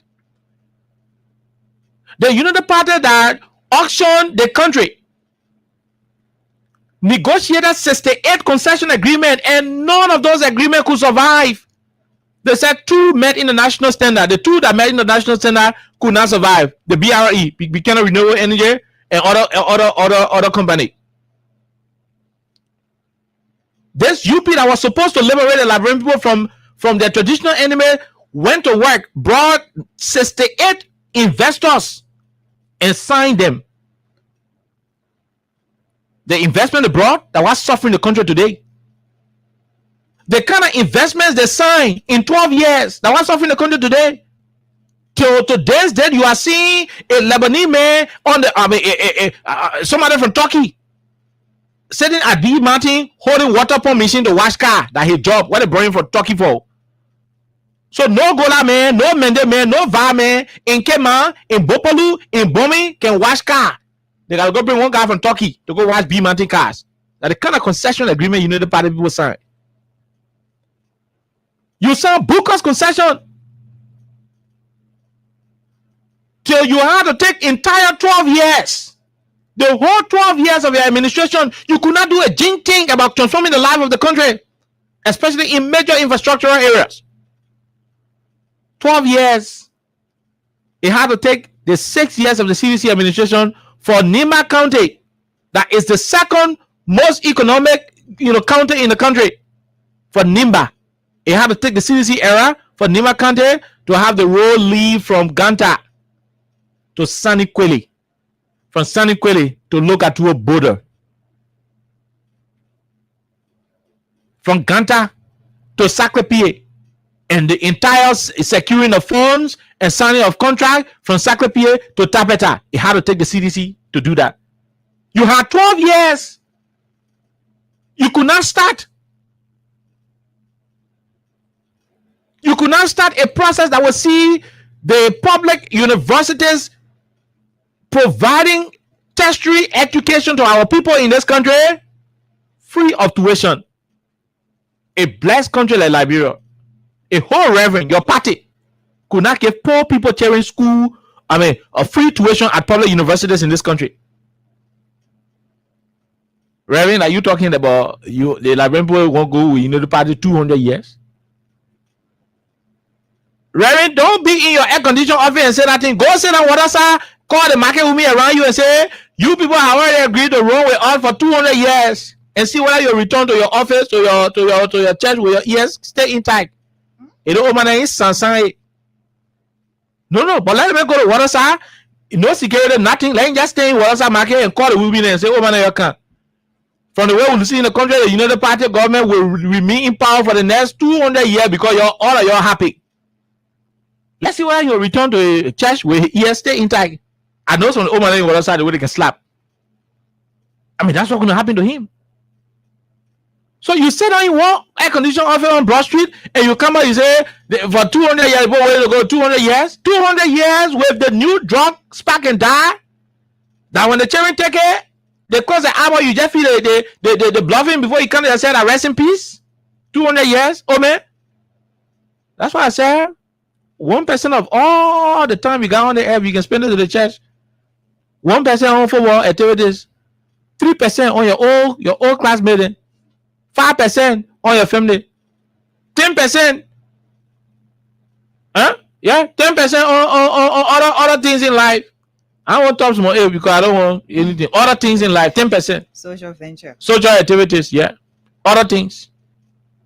The Unity Party that auctioned the country negotiated 68 concession agreements, and none of those agreements could survive. They said 2 met international standard. The 2 that met international standard could not survive. The BRE, Buchanan Renewable Energy, and other company. This UP that was supposed to liberate the Liberian people from their traditional enemy went to work, brought 68 investors and signed them. The investment they brought that was suffering the country today. The kind of investments they signed in 12 years that was suffering the country today. Till today's date, you are seeing a Lebanese man on the somebody from Turkey sitting at B Mountain holding water pump machine to wash car. That his job. What they bring from Turkey for? So no Gola man, no Mende man, no Va man in Kema, in Bopolu, in Bomi can wash car. They gotta go bring one guy from Turkey to go wash B Mountain cars. That the kind of concession agreement you know the party people sign. You sign Booker's concession till you had to take entire 12 years. The whole 12 years of your administration, you could not do a jing thing about transforming the life of the country, especially in major infrastructural areas. 12 years. It had to take the 6 years of the CDC administration for Nima County, that is the second most economic county in the country. For Nimba, it had to take the CDC era for Nima County to have the road leave from Ganta to Saniquili, from Saniquili to Lokatua border, from Ganta to Saclepie, and the entire securing of funds and signing of contract from Saclepie to Tapeta. It had to take the CDC to do that. You had 12 years. You could not start. You could not start a process that would see the public universities providing tertiary education to our people in this country free of tuition. A blessed country like Liberia, a whole reverend, your party could not give poor people chairing school, a free tuition at public universities in this country. Reverend, are you talking about the Liberian people won't go with the party 200 years? Reverend, don't be in your air-conditioned office and say that thing. Go sit down with us, call the market with me around you and say, you people have already agreed to run with us for 200 years and see whether you return to your office, to your church with your ears stay intact. You know, man, is Sansan. No, but let me go to Watersa. No security, nothing. Let him just stay in Watersa market and call the women and say, oh man, you can. From the way we see in the country, the United Party government will remain in power for the next 200 years because all of you are happy. Let's see whether you return to a church where ears stay intact. I know some old man on the other side the way they can slap. I mean, that's what's going to happen to him. So you sit down in one air-conditioned office on Broad Street and you come out and say, for 200 years, where to go 200 years? 200 years with the new drug spark and die. That when the children take it, they cause the armor, you just feel the bluffing before you come and say, rest in peace. 200 years, oh man. That's why I said, 1% of all the time you got on the air, you can spend it to the church. 1% on football activities, 3% on your old classmate, 5% on your family, 10%, yeah, 10% on other things in life. I don't want to talk some more because I don't want anything. Other things in life, 10%. Social venture. Social activities, yeah. Other things.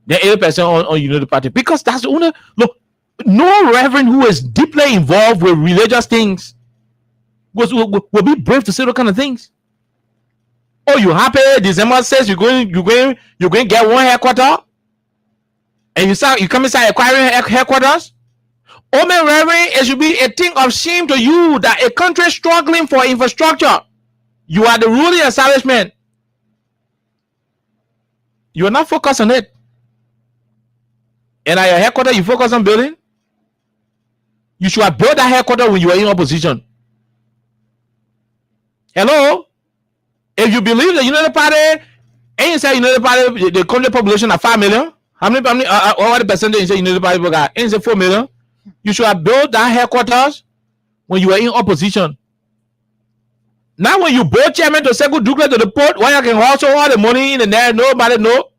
Then 8% on United Party. Because that's the only look. No reverend who is deeply involved with religious things will be brave to say those kind of things. Oh, you happy? December says you're going to get one headquarter, and you come inside acquiring headquarters. Oh, my reverend, it should be a thing of shame to you that a country struggling for infrastructure, you are the ruling establishment. You are not focused on it, and at your headquarters you focus on building. You should have built that headquarters when you were in opposition. Hello? If you believe the United Party, and you say United Party, the country population are 5 million, how many what the percentage you say United Party got? And you say 4 million. You should have built that headquarters when you were in opposition. Now when you board chairman to Segu Dukla to the port, where you can also all the money in the there, nobody know.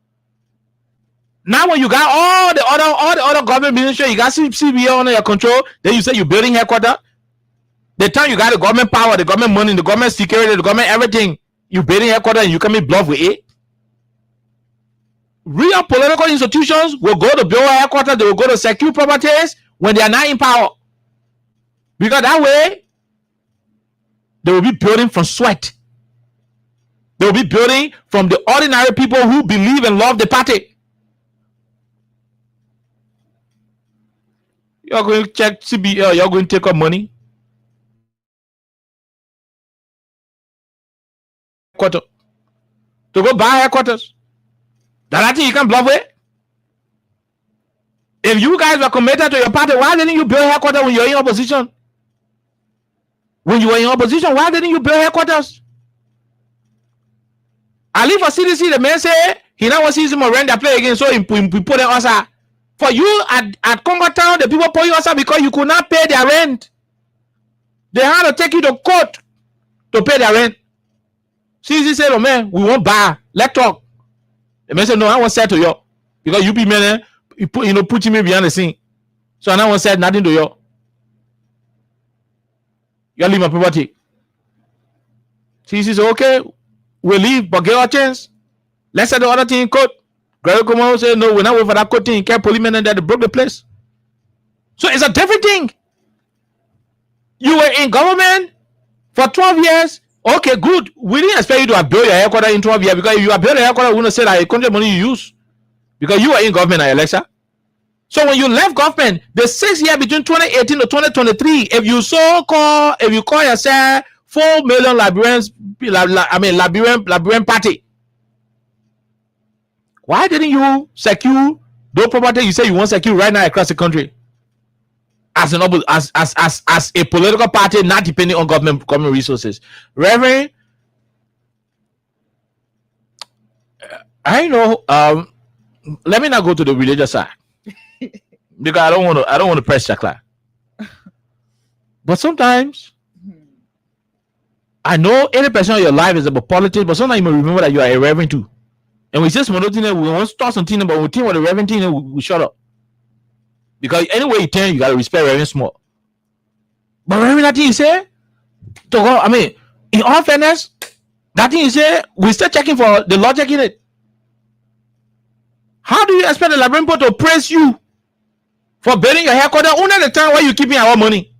Now when you got all the other government ministry, you got CBA under your control, then you say you're building headquarters. The time you got the government power, the government money, the government security, the government everything, you building headquarters and you come in bluff with it. Real political institutions will go to build headquarters, they will go to secure properties when they are not in power. Because that way, they will be building from sweat. They will be building from the ordinary people who believe and love the party. You're going to check CBL, you're going to take up money. To go buy headquarters. That I think you can bluff with. If you guys were committed to your party, why didn't you build headquarters when you're in opposition? When you were in opposition, why didn't you build headquarters? I leave for CDC, the man say he now wants to see him rent the play again, so he put it outside. For you at Congo Town, the people put you outside because you could not pay their rent. They had to take you to court to pay their rent. CDC said, oh man, we won't buy. Let's talk. The man said, no, I won't say to you. Because you be man, you put me behind the scene. So I won't say nothing to you. You leave my property. CC said, okay, we'll leave, but get our chance. Let's say the other thing in court. Gregory Kumo said, no, we're not waiting for that court thing. Can't policemen and that broke the place. So it's a different thing. You were in government for 12 years. Okay, good. We didn't expect you to have built your headquarters in 12 years, because if you have built your headquarters, we wouldn't say that a country money you use, because you were in government at Alexa. So when you left government, the 6 years between 2018 to 2023, if you call yourself 4 million Liberian party, why didn't you secure those property you say you want to secure right now across the country as a political party not depending on government resources? Reverend, I know. Let me not go to the religious side because I don't want to press Chakla. But sometimes I know 80% of your life is about politics, but sometimes you may remember that you are a reverend too. And we just want to start something, but we think what the reverend thing, we shut up. Because anyway you turn, you gotta respect Reverend Small. But Reverend, that thing you say, to go, I mean, in all fairness, that thing you say, we still checking for the logic in it. How do you expect the Liberian people to praise you for building your headquarters only the time where you keeping our money?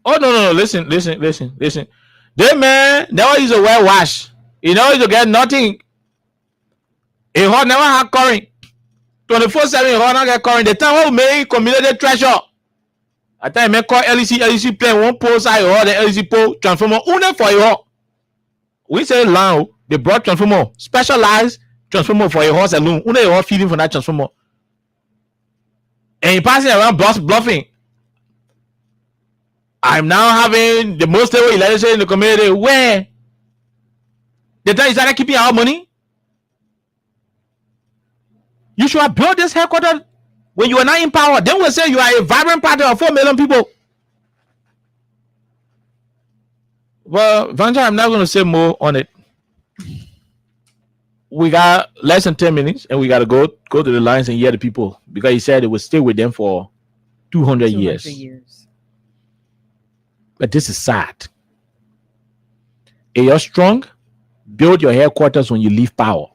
Oh no, listen. They man never use a whitewash. You know, you get nothing. A hot never had current. 24/7 hot not get current. The time we make community treasure. At time I call LEC plan one pole side or the LEC pole transformer only for you. We say now they brought transformer, specialized transformer for a horse alone. Only you feeding for that transformer. And you passing around bluffing. I'm now having the most stable electricity in the community. Where the time you started keeping our money, you should have built this headquarters when you are not in power. Then we'll say you are a vibrant party of 4 million people. Well, Vanja, I'm not going to say more on it. We got less than 10 minutes, and we got to go to the lines and hear the people, because he said it would stay with them for 200 years. But this is sad. If you're strong, build your headquarters when you leave power.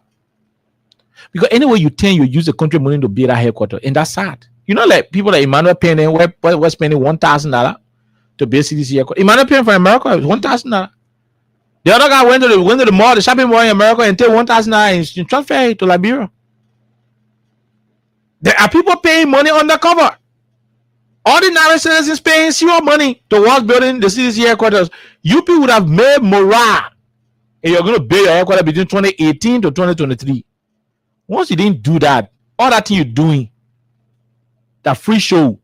Because anyway you turn, you use the country money to build a headquarters, and that's sad. You know, like people like Emmanuel Penn were spending $1,000 to build CDC headquarters. Emmanuel Penn from America was $1,000. The other guy went to the mall, the shopping mall in America, and take $1,000 and transfer it to Liberia. There are people paying money undercover. Ordinary citizens paying zero money towards building the CDC headquarters. You people would have made morale, and you're going to build your headquarters between 2018 to 2023. Once you didn't do that, all that thing you're doing, that free show,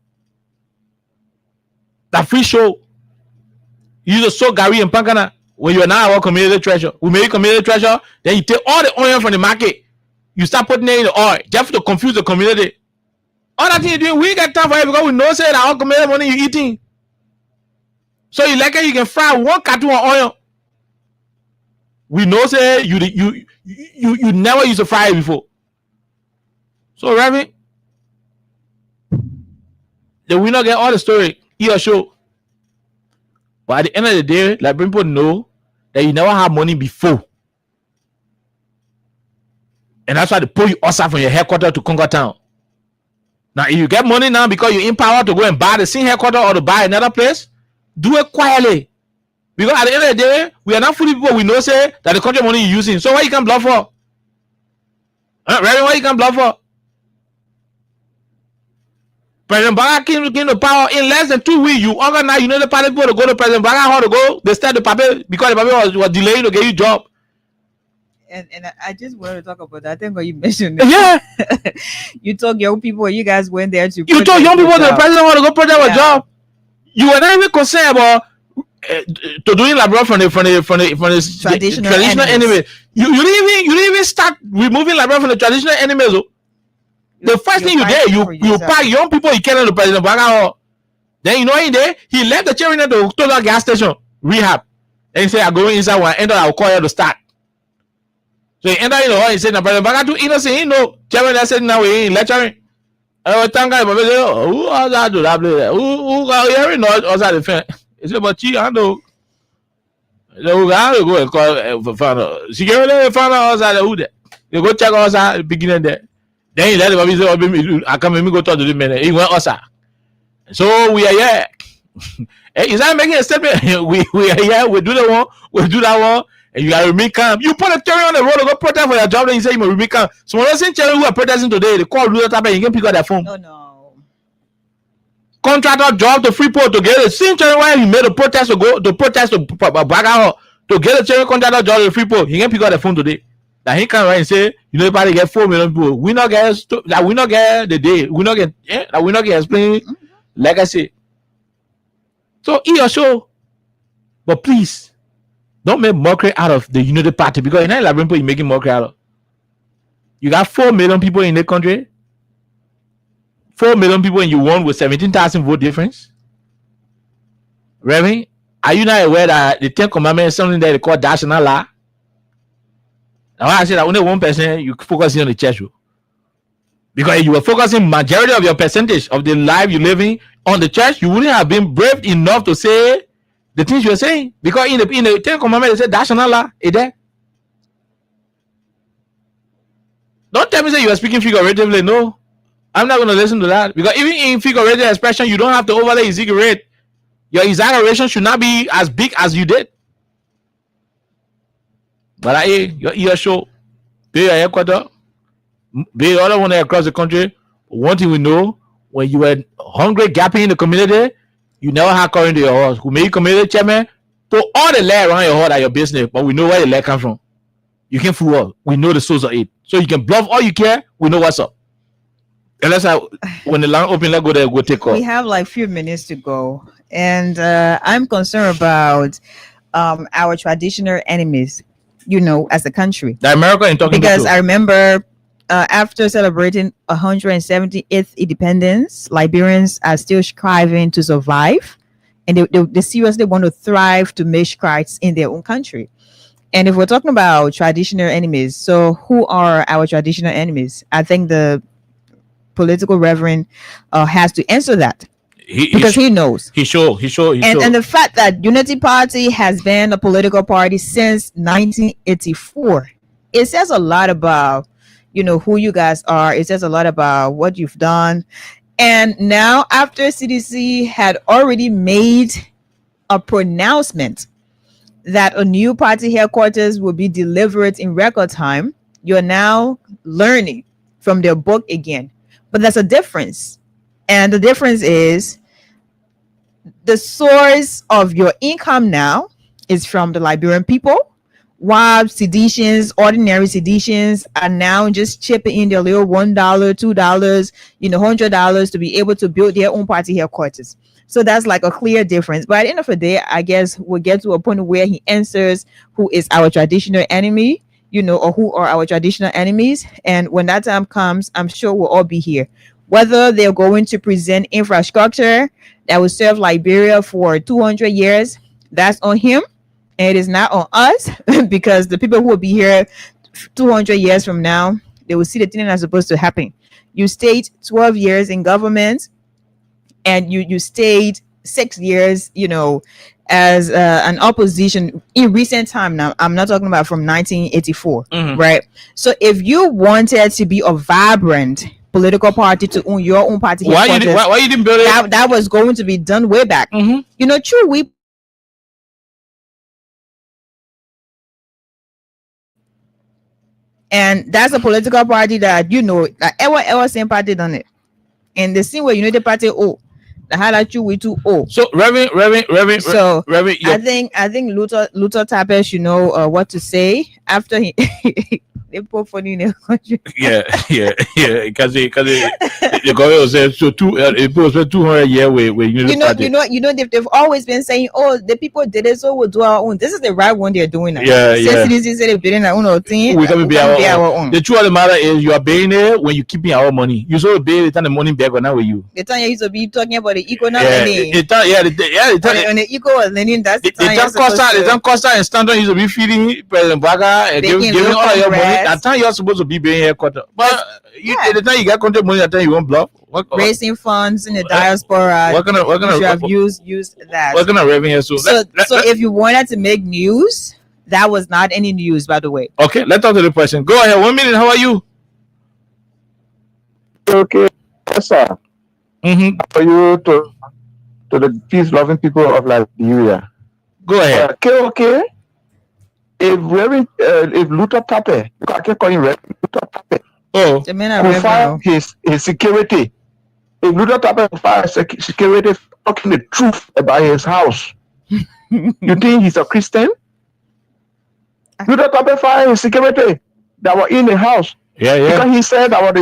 you just saw Gary and Pankana when you are now our community treasure. We make community treasure, then you take all the oil from the market, you start putting it in the oil just to confuse the community. All that thing you're doing, we get time for it because we know say that our community money you're eating. So you like it, you can fry one carton of oil. We know say you never used to fry it before. So Reverend, the winner get all the story, he or show. But at the end of the day, like people know that you never had money before. And that's why they pull you outside from your headquarters to Congo Town. Now, if you get money now because you're in power to go and buy the same headquarters or to buy another place, do it quietly. Because at the end of the day, we are not fully people. We know say that the country money you're using. So what you can bluff for? Reverend, what you can bluff for? President Baga came to power in less than 2 weeks. You organize, you know the party people to go to President Baga how to go. They start the paper because the paper was delaying to get you job. And I just want to talk about that. I think what you mentioned. Yeah. You told young people, you guys went there to. You told young people the president want to go project a job. You were not even concerned about to doing labor from the traditional enemy. You didn't even start removing labor from the traditional enemies. The first thing you did, you pack young people you carry to President Baga. Then you know in there, he left the chairman at the total gas station rehab. And he said, I'm going inside one end, I'll call you to start. So he entered in the hall, he said, President Baga too innocent, you know. Chairman that said now we ain't lecturing. Thank God, but who else I do that play? Who got hearing not outside the fence? It's about you, I know. So I go and call for find out. Security find out outside the who there. You go check outside the beginning there. Then you let him say, I come and me go talk to the man. He went outside. So we are here. Is that making a statement? we are here, we do the one, we do that one, and you gotta remain calm. You put a theory on the road to go protest for your job, then you say you must remain calm. So when I say who are protesting today, they call Luther Tabe, you can pick up their phone. Oh no. Contractor job to Freeport to get the same time why he made a protest to go to protest to Baga to get a cherry contractor job to Freeport. He can pick up the phone today. That he can write and say, you know, everybody get 4 million people. We not get that we not get the day. We not get that we not get explain legacy. So eat your show. But please don't make mockery out of the Unity Party because in that you're making mockery out of. You got 4 million people in the country. 4 million people and you won with 17,000 vote difference. Reverend, are you not aware that the 10 Commandments is something that they call national law? Now I say that only 1% you focusing on the church. Because if you were focusing majority of your percentage of the life you living on the church, you wouldn't have been brave enough to say the things you were saying. Because in the 10 Commandments, they say national law is there. Don't tell me that you are speaking figuratively. No. I'm not going to listen to that. Because even in figurative expression, you don't have to overlay exaggerate. Your exaggeration should not be as big as you did. But your ear show, pay your headquarters, pay the other one across the country. One thing we know, when you were hungry, gapping in the community, you never had current to your horse. Who made you community chairman? To all the land around your horse at your business, but we know where the land come from. You can fool us. We know the source of it. So you can bluff all you care. We know what's up. Unless when the line open, let go there, go take off. We have like few minutes to go, and I'm concerned about our traditional enemies. You know, as a country, the America ain't talking because I remember after celebrating 178th independence, Liberians are still striving to survive, and they seriously want to thrive to make strides in their own country. And if we're talking about traditional enemies, so who are our traditional enemies? I think the political reverend has to answer that because he knows. He sure. And the fact that Unity Party has been a political party since 1984, it says a lot about, you know, who you guys are. It says a lot about what you've done. And now after CDC had already made a pronouncement that a new party headquarters will be delivered in record time, you're now learning from their book again. But there's a difference. And the difference is the source of your income now is from the Liberian people, while seditions, ordinary seditions, are now just chipping in their little $1, $2, $100 to be able to build their own party headquarters. So that's like a clear difference. But at the end of the day, I guess we'll get to a point where he answers who is our traditional enemy, or who are our traditional enemies. And when that time comes, I'm sure we'll all be here. Whether they're going to present infrastructure that will serve Liberia for 200 years, that's on him. And it is not on us, because the people who will be here 200 years from now, they will see the thing that's supposed to happen. You stayed 12 years in government, and you stayed 6 years, as an opposition in recent time. Now, I'm not talking about from 1984, right? So if you wanted to be a vibrant political party to own your own party, why you didn't build it? That was going to be done way back. True, we. And that's a political party that that ever same party done it. And the same way the party the highlight you with 2 So Reverend. So Reverend, I think Luther Tape should know what to say after he they put funny in the country. Yeah. Because the government said so it was 200 years with Unity Party. They've always been saying, the people did it, so we'll do our own. This is the right one they're doing now. Yeah. CDC said they're doing their own thing. We can be our own. The truth of the matter is, you are paying it when you keeping our money. You sort of pay the time the money back or now with you. The time you used to be talking about the economic lending. The time on the eco lending, that's the time Costa and Stanton used to be feeding President Baga and giving all your money. At time you're supposed to be being headquarters, but at the time you get content money, at the time you won't bluff. Raising funds in the diaspora. What kind of you have used that? What kind of revenue? So if you wanted to make news, that was not any news, by the way. Okay, let's talk to the person. Go ahead. 1 minute. How are you? Okay, yes, sir. For you to the peace-loving people of Liberia. Go ahead. Okay. If Luther Tape, I can call him Luther Tape. Oh, the men are fire his security. If Luther Tape fire security talking the truth about his house, you think he's a Christian? Luther Tape fire his security that were in the house. Yeah. Because he said that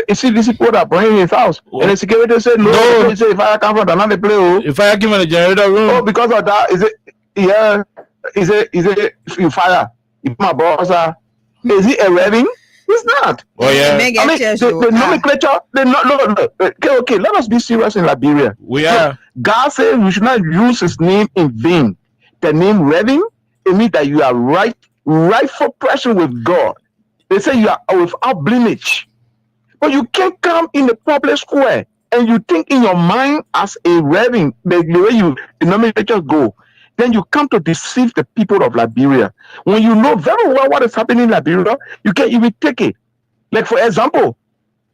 you see these people that bring his house, and the security said no. He said if I come from another place, if I came in the generator room. Oh, because of that, is it you fire? If my boss is he a revenue? He's not. Oh yeah. The nomenclature. Okay. Let us be serious in Liberia. We are. God said we should not use His name in vain. The name Reverend, it means that you are rightful person with God. They say you are without blemish, but you can't come in the public square and you think in your mind as a reverend the way the nomenclature go. Then you come to deceive the people of Liberia. When you know very well what is happening in Liberia, you can't even take it. Like for example,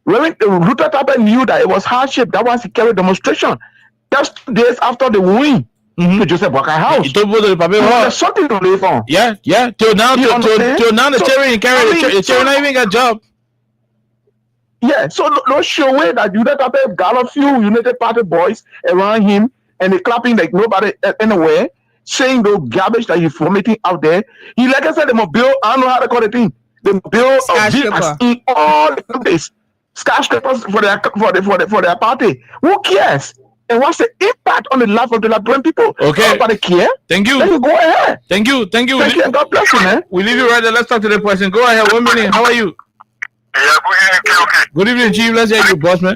Reverend Luther Tape knew that it was hardship. That was he carried demonstration. Just 2 days after the win. To Joseph Walker house. There's something to live on. Yeah. Till now the cherry carry the cherry not even got job. Yeah, so no show way that you let up got a few United Party boys around him and they clapping like nobody anywhere, saying the garbage that he's vomiting out there. He like I said, they must build, I don't know how to call the thing. They build villas in all the countries. Skyscrapers for their party. Who cares? And what's the impact on the life of the Liberian people? Okay. Nobody care. Thank you. Then you go ahead. Thank you. Thank you, and God bless you, man. We leave you right there. Let's talk to the person. Go ahead. 1 minute. How are you? Yeah, good evening. Good evening, Chief. Let's hear you, boss man.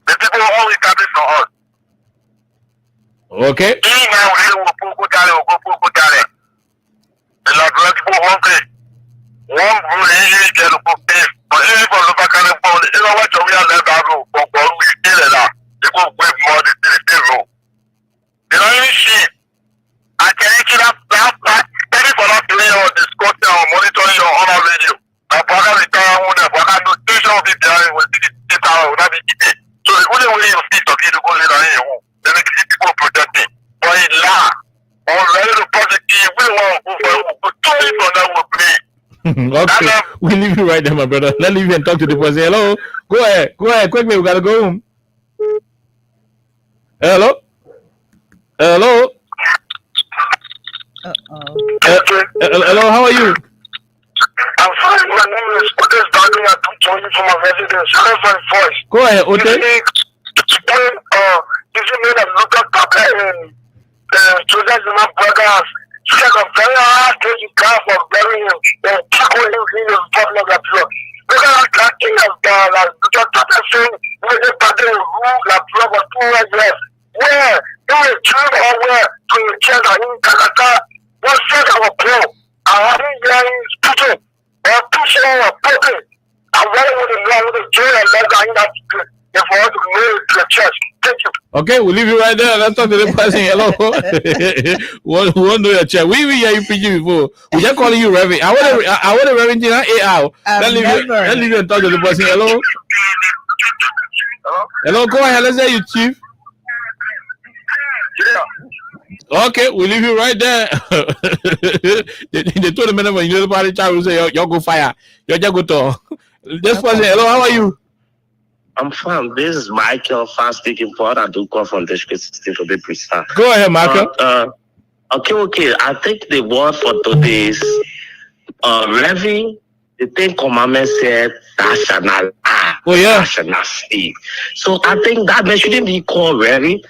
The people are always coming for us. Okay. Okay, we leave you right there, my brother. Let's leave you and talk to the person. Hello, go ahead, quickly. We gotta go home. Hello. Hello, how are you? I'm fine. My name is Otis Dadu. I'm joining from my residence. Hello, my voice. Go ahead, Otis. This is me that look up and Joseph Zuma brothers. She has a very hard day to come for burying him and tackle him in the public of you. Because I'm talking of the saying, when they started to rule the block for 2 years. Where? They were turned over to the church in Kakata. What said our blow? I haven't been speaking or pushing or poking. I'm running with the law with the jail and let in that if I want to move to the church. Thank you. Okay, we'll leave you right there. Let's talk to the person. Hello. We won't know your chat. We hear you preaching before. We just calling you Reverend. I want a Reverend. Let's leave you and talk to the person. Hello. Hello, go ahead. Let's hear you, Chief. Yeah. Okay, we'll leave you right there. They told the men when you know the party child will say, y'all go fire. Y'all just go talk. This person, hello, how are you? I'm fine. This is Michael, fast speaking for I do call from the state to be precise. Go ahead, Michael. Okay. I think the word for today's Reverend, the 10 commandments said that shall not lie. Oh yeah. That shall not steal. So I think that man shouldn't be called Reverend.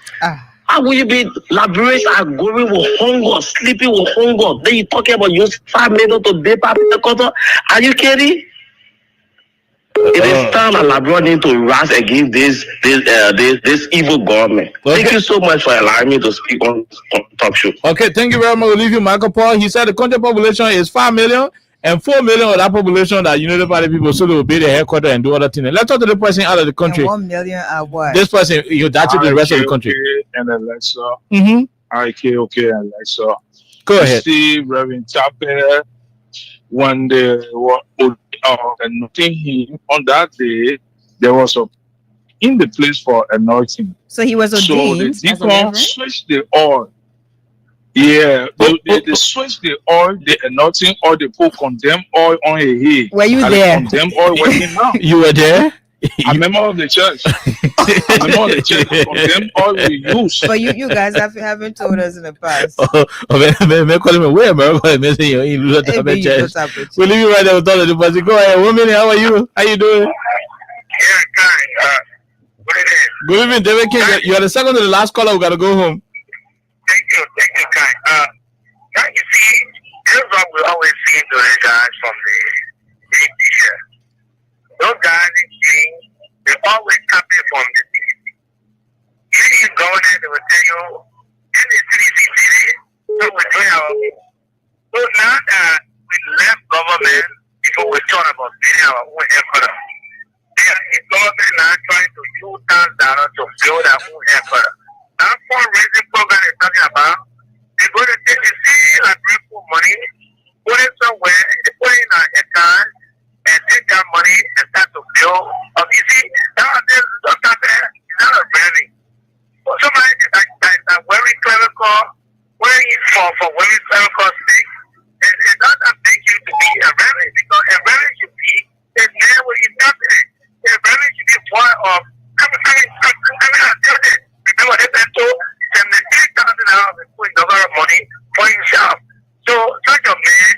How will you be Liberians are going with hunger, sleeping with hunger? Then you talking about use 5 minutes to dip up the quarter? Are you kidding? It is time that Liberia need to rise against this evil government. Okay. Thank you so much for allowing me to speak on talk show. Okay, thank you very much. We'll leave you, Michael Paul. He said the country population is 5 million and 4 million of that population that United Party people, so they will pay their headquarters and do other things. Let's talk to the person out of the country. And 1 million are what? This person, that's to the rest of the country. And Alexa. Mm-hmm. And Alexa. Go ahead. See Reverend Chapel when they were anointing him on that day, there was a in the place for anointing. So he was ordained. So the deacon switched the oil. Yeah, they switched the oil, the anointing oil, they put condemned oil on his head. Were you there? Condemned oil working now. You were there? I'm a member of the church. I'm a member of the church. Condemned oil we use. But you guys haven't told us in the past. We'll leave you right there with all of the person. Go ahead. 1 minute. How are you? How you doing? Good evening, David King. You are the second to the last caller. We gotta go home. Thank you, Kai. You see, here's what we always see to the guys from the media. Those guys, they always copy from the city. Even you go there, they will tell you, in the city, so we're doing our own. So now that we left government, before we thought about building our own headquarters, the government now trying to use $1,000 to build our own headquarters. That fundraising program they're talking about, they're going to take the city like money, put it somewhere, they put it in an account, and take that money and start to build. You see, nowadays, sometimes it's not a branding. But somebody that wearing clever car, wearing for wearing clever car sake, and it doesn't make you to be a branding, because a branding should be a man with integrity. A branding should be part of, remember they said to $73,000 and putting the lot of money for himself. So such a man,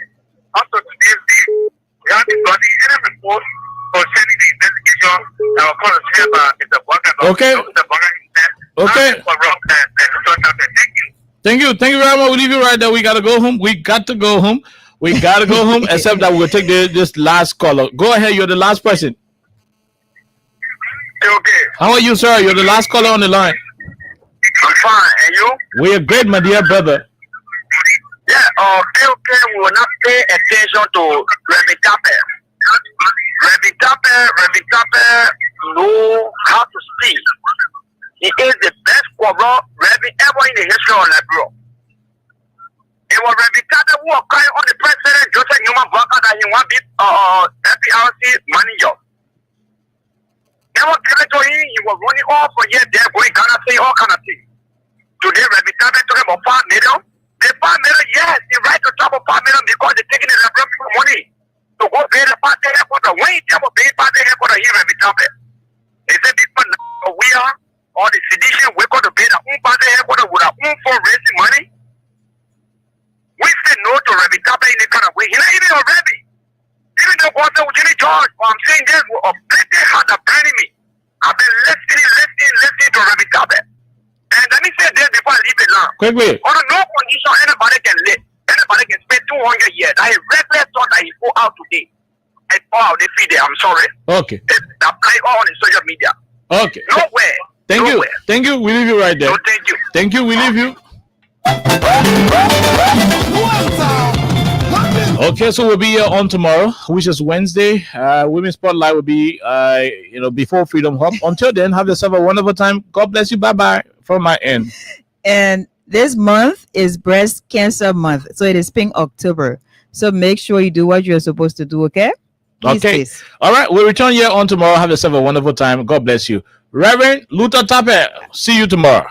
also today's day, we have the body in a report concerning the investigation that was called to say about Mr. Bunker. Okay. Okay. Thank you very much. We'll leave you right there. We gotta go home. We got to go home. Except that we'll take this last caller. Go ahead. You're the last person. Okay. How are you, sir? You're the last caller on the line. I'm fine. And you? We are great, my dear brother. Yeah, okay, we will not pay attention to Reverend Tapper. Reverend Tapper know how to speak. He is the best corrupt Reverend ever in the history of Liberia. It was Reverend Tapper who was crying on the president, Joseph Newman Barker, that he want to be FPRC manager. They were given to him, he was running off for years there, going Ghana, saying all kind of things. Today, Reverend Tapper talking about 5 million. The 5 million, yes, the right to talk about 5 million because they're taking the Liberia money to go pay the party headquarters. When you tell about paying party headquarters here, Reverend Tapper, they say because we are, or the sedition, we're going to pay the own party headquarters with our own fundraising money. We say no to Reverend Tapper in the kind of way. He's not even already. Even though God said, Jimmy George, I'm saying this with a plenty heart of burning me. I've been listening to Reverend Tapper. And let me say this before I leave it now. Quickly. Under no condition anybody can live. Anybody can spend 200 years. That is reckless thought that he go out today. And out they feed it. I'm sorry. Okay. It's apply all on the social media. Okay. Nowhere. Thank you. We leave you right there. No, thank you. Thank you. We leave you. Okay, so we'll be here on tomorrow, which is Wednesday. Women's Spotlight will be, before Freedom Hop. Until then, have yourself a wonderful time. God bless you. Bye-bye from my end. And this month is Breast Cancer Month, so it is Pink October. So make sure you do what you're supposed to do, okay? Peace. All right, we'll return here on tomorrow. Have yourself a wonderful time. God bless you. Reverend Luther Tapper, see you tomorrow.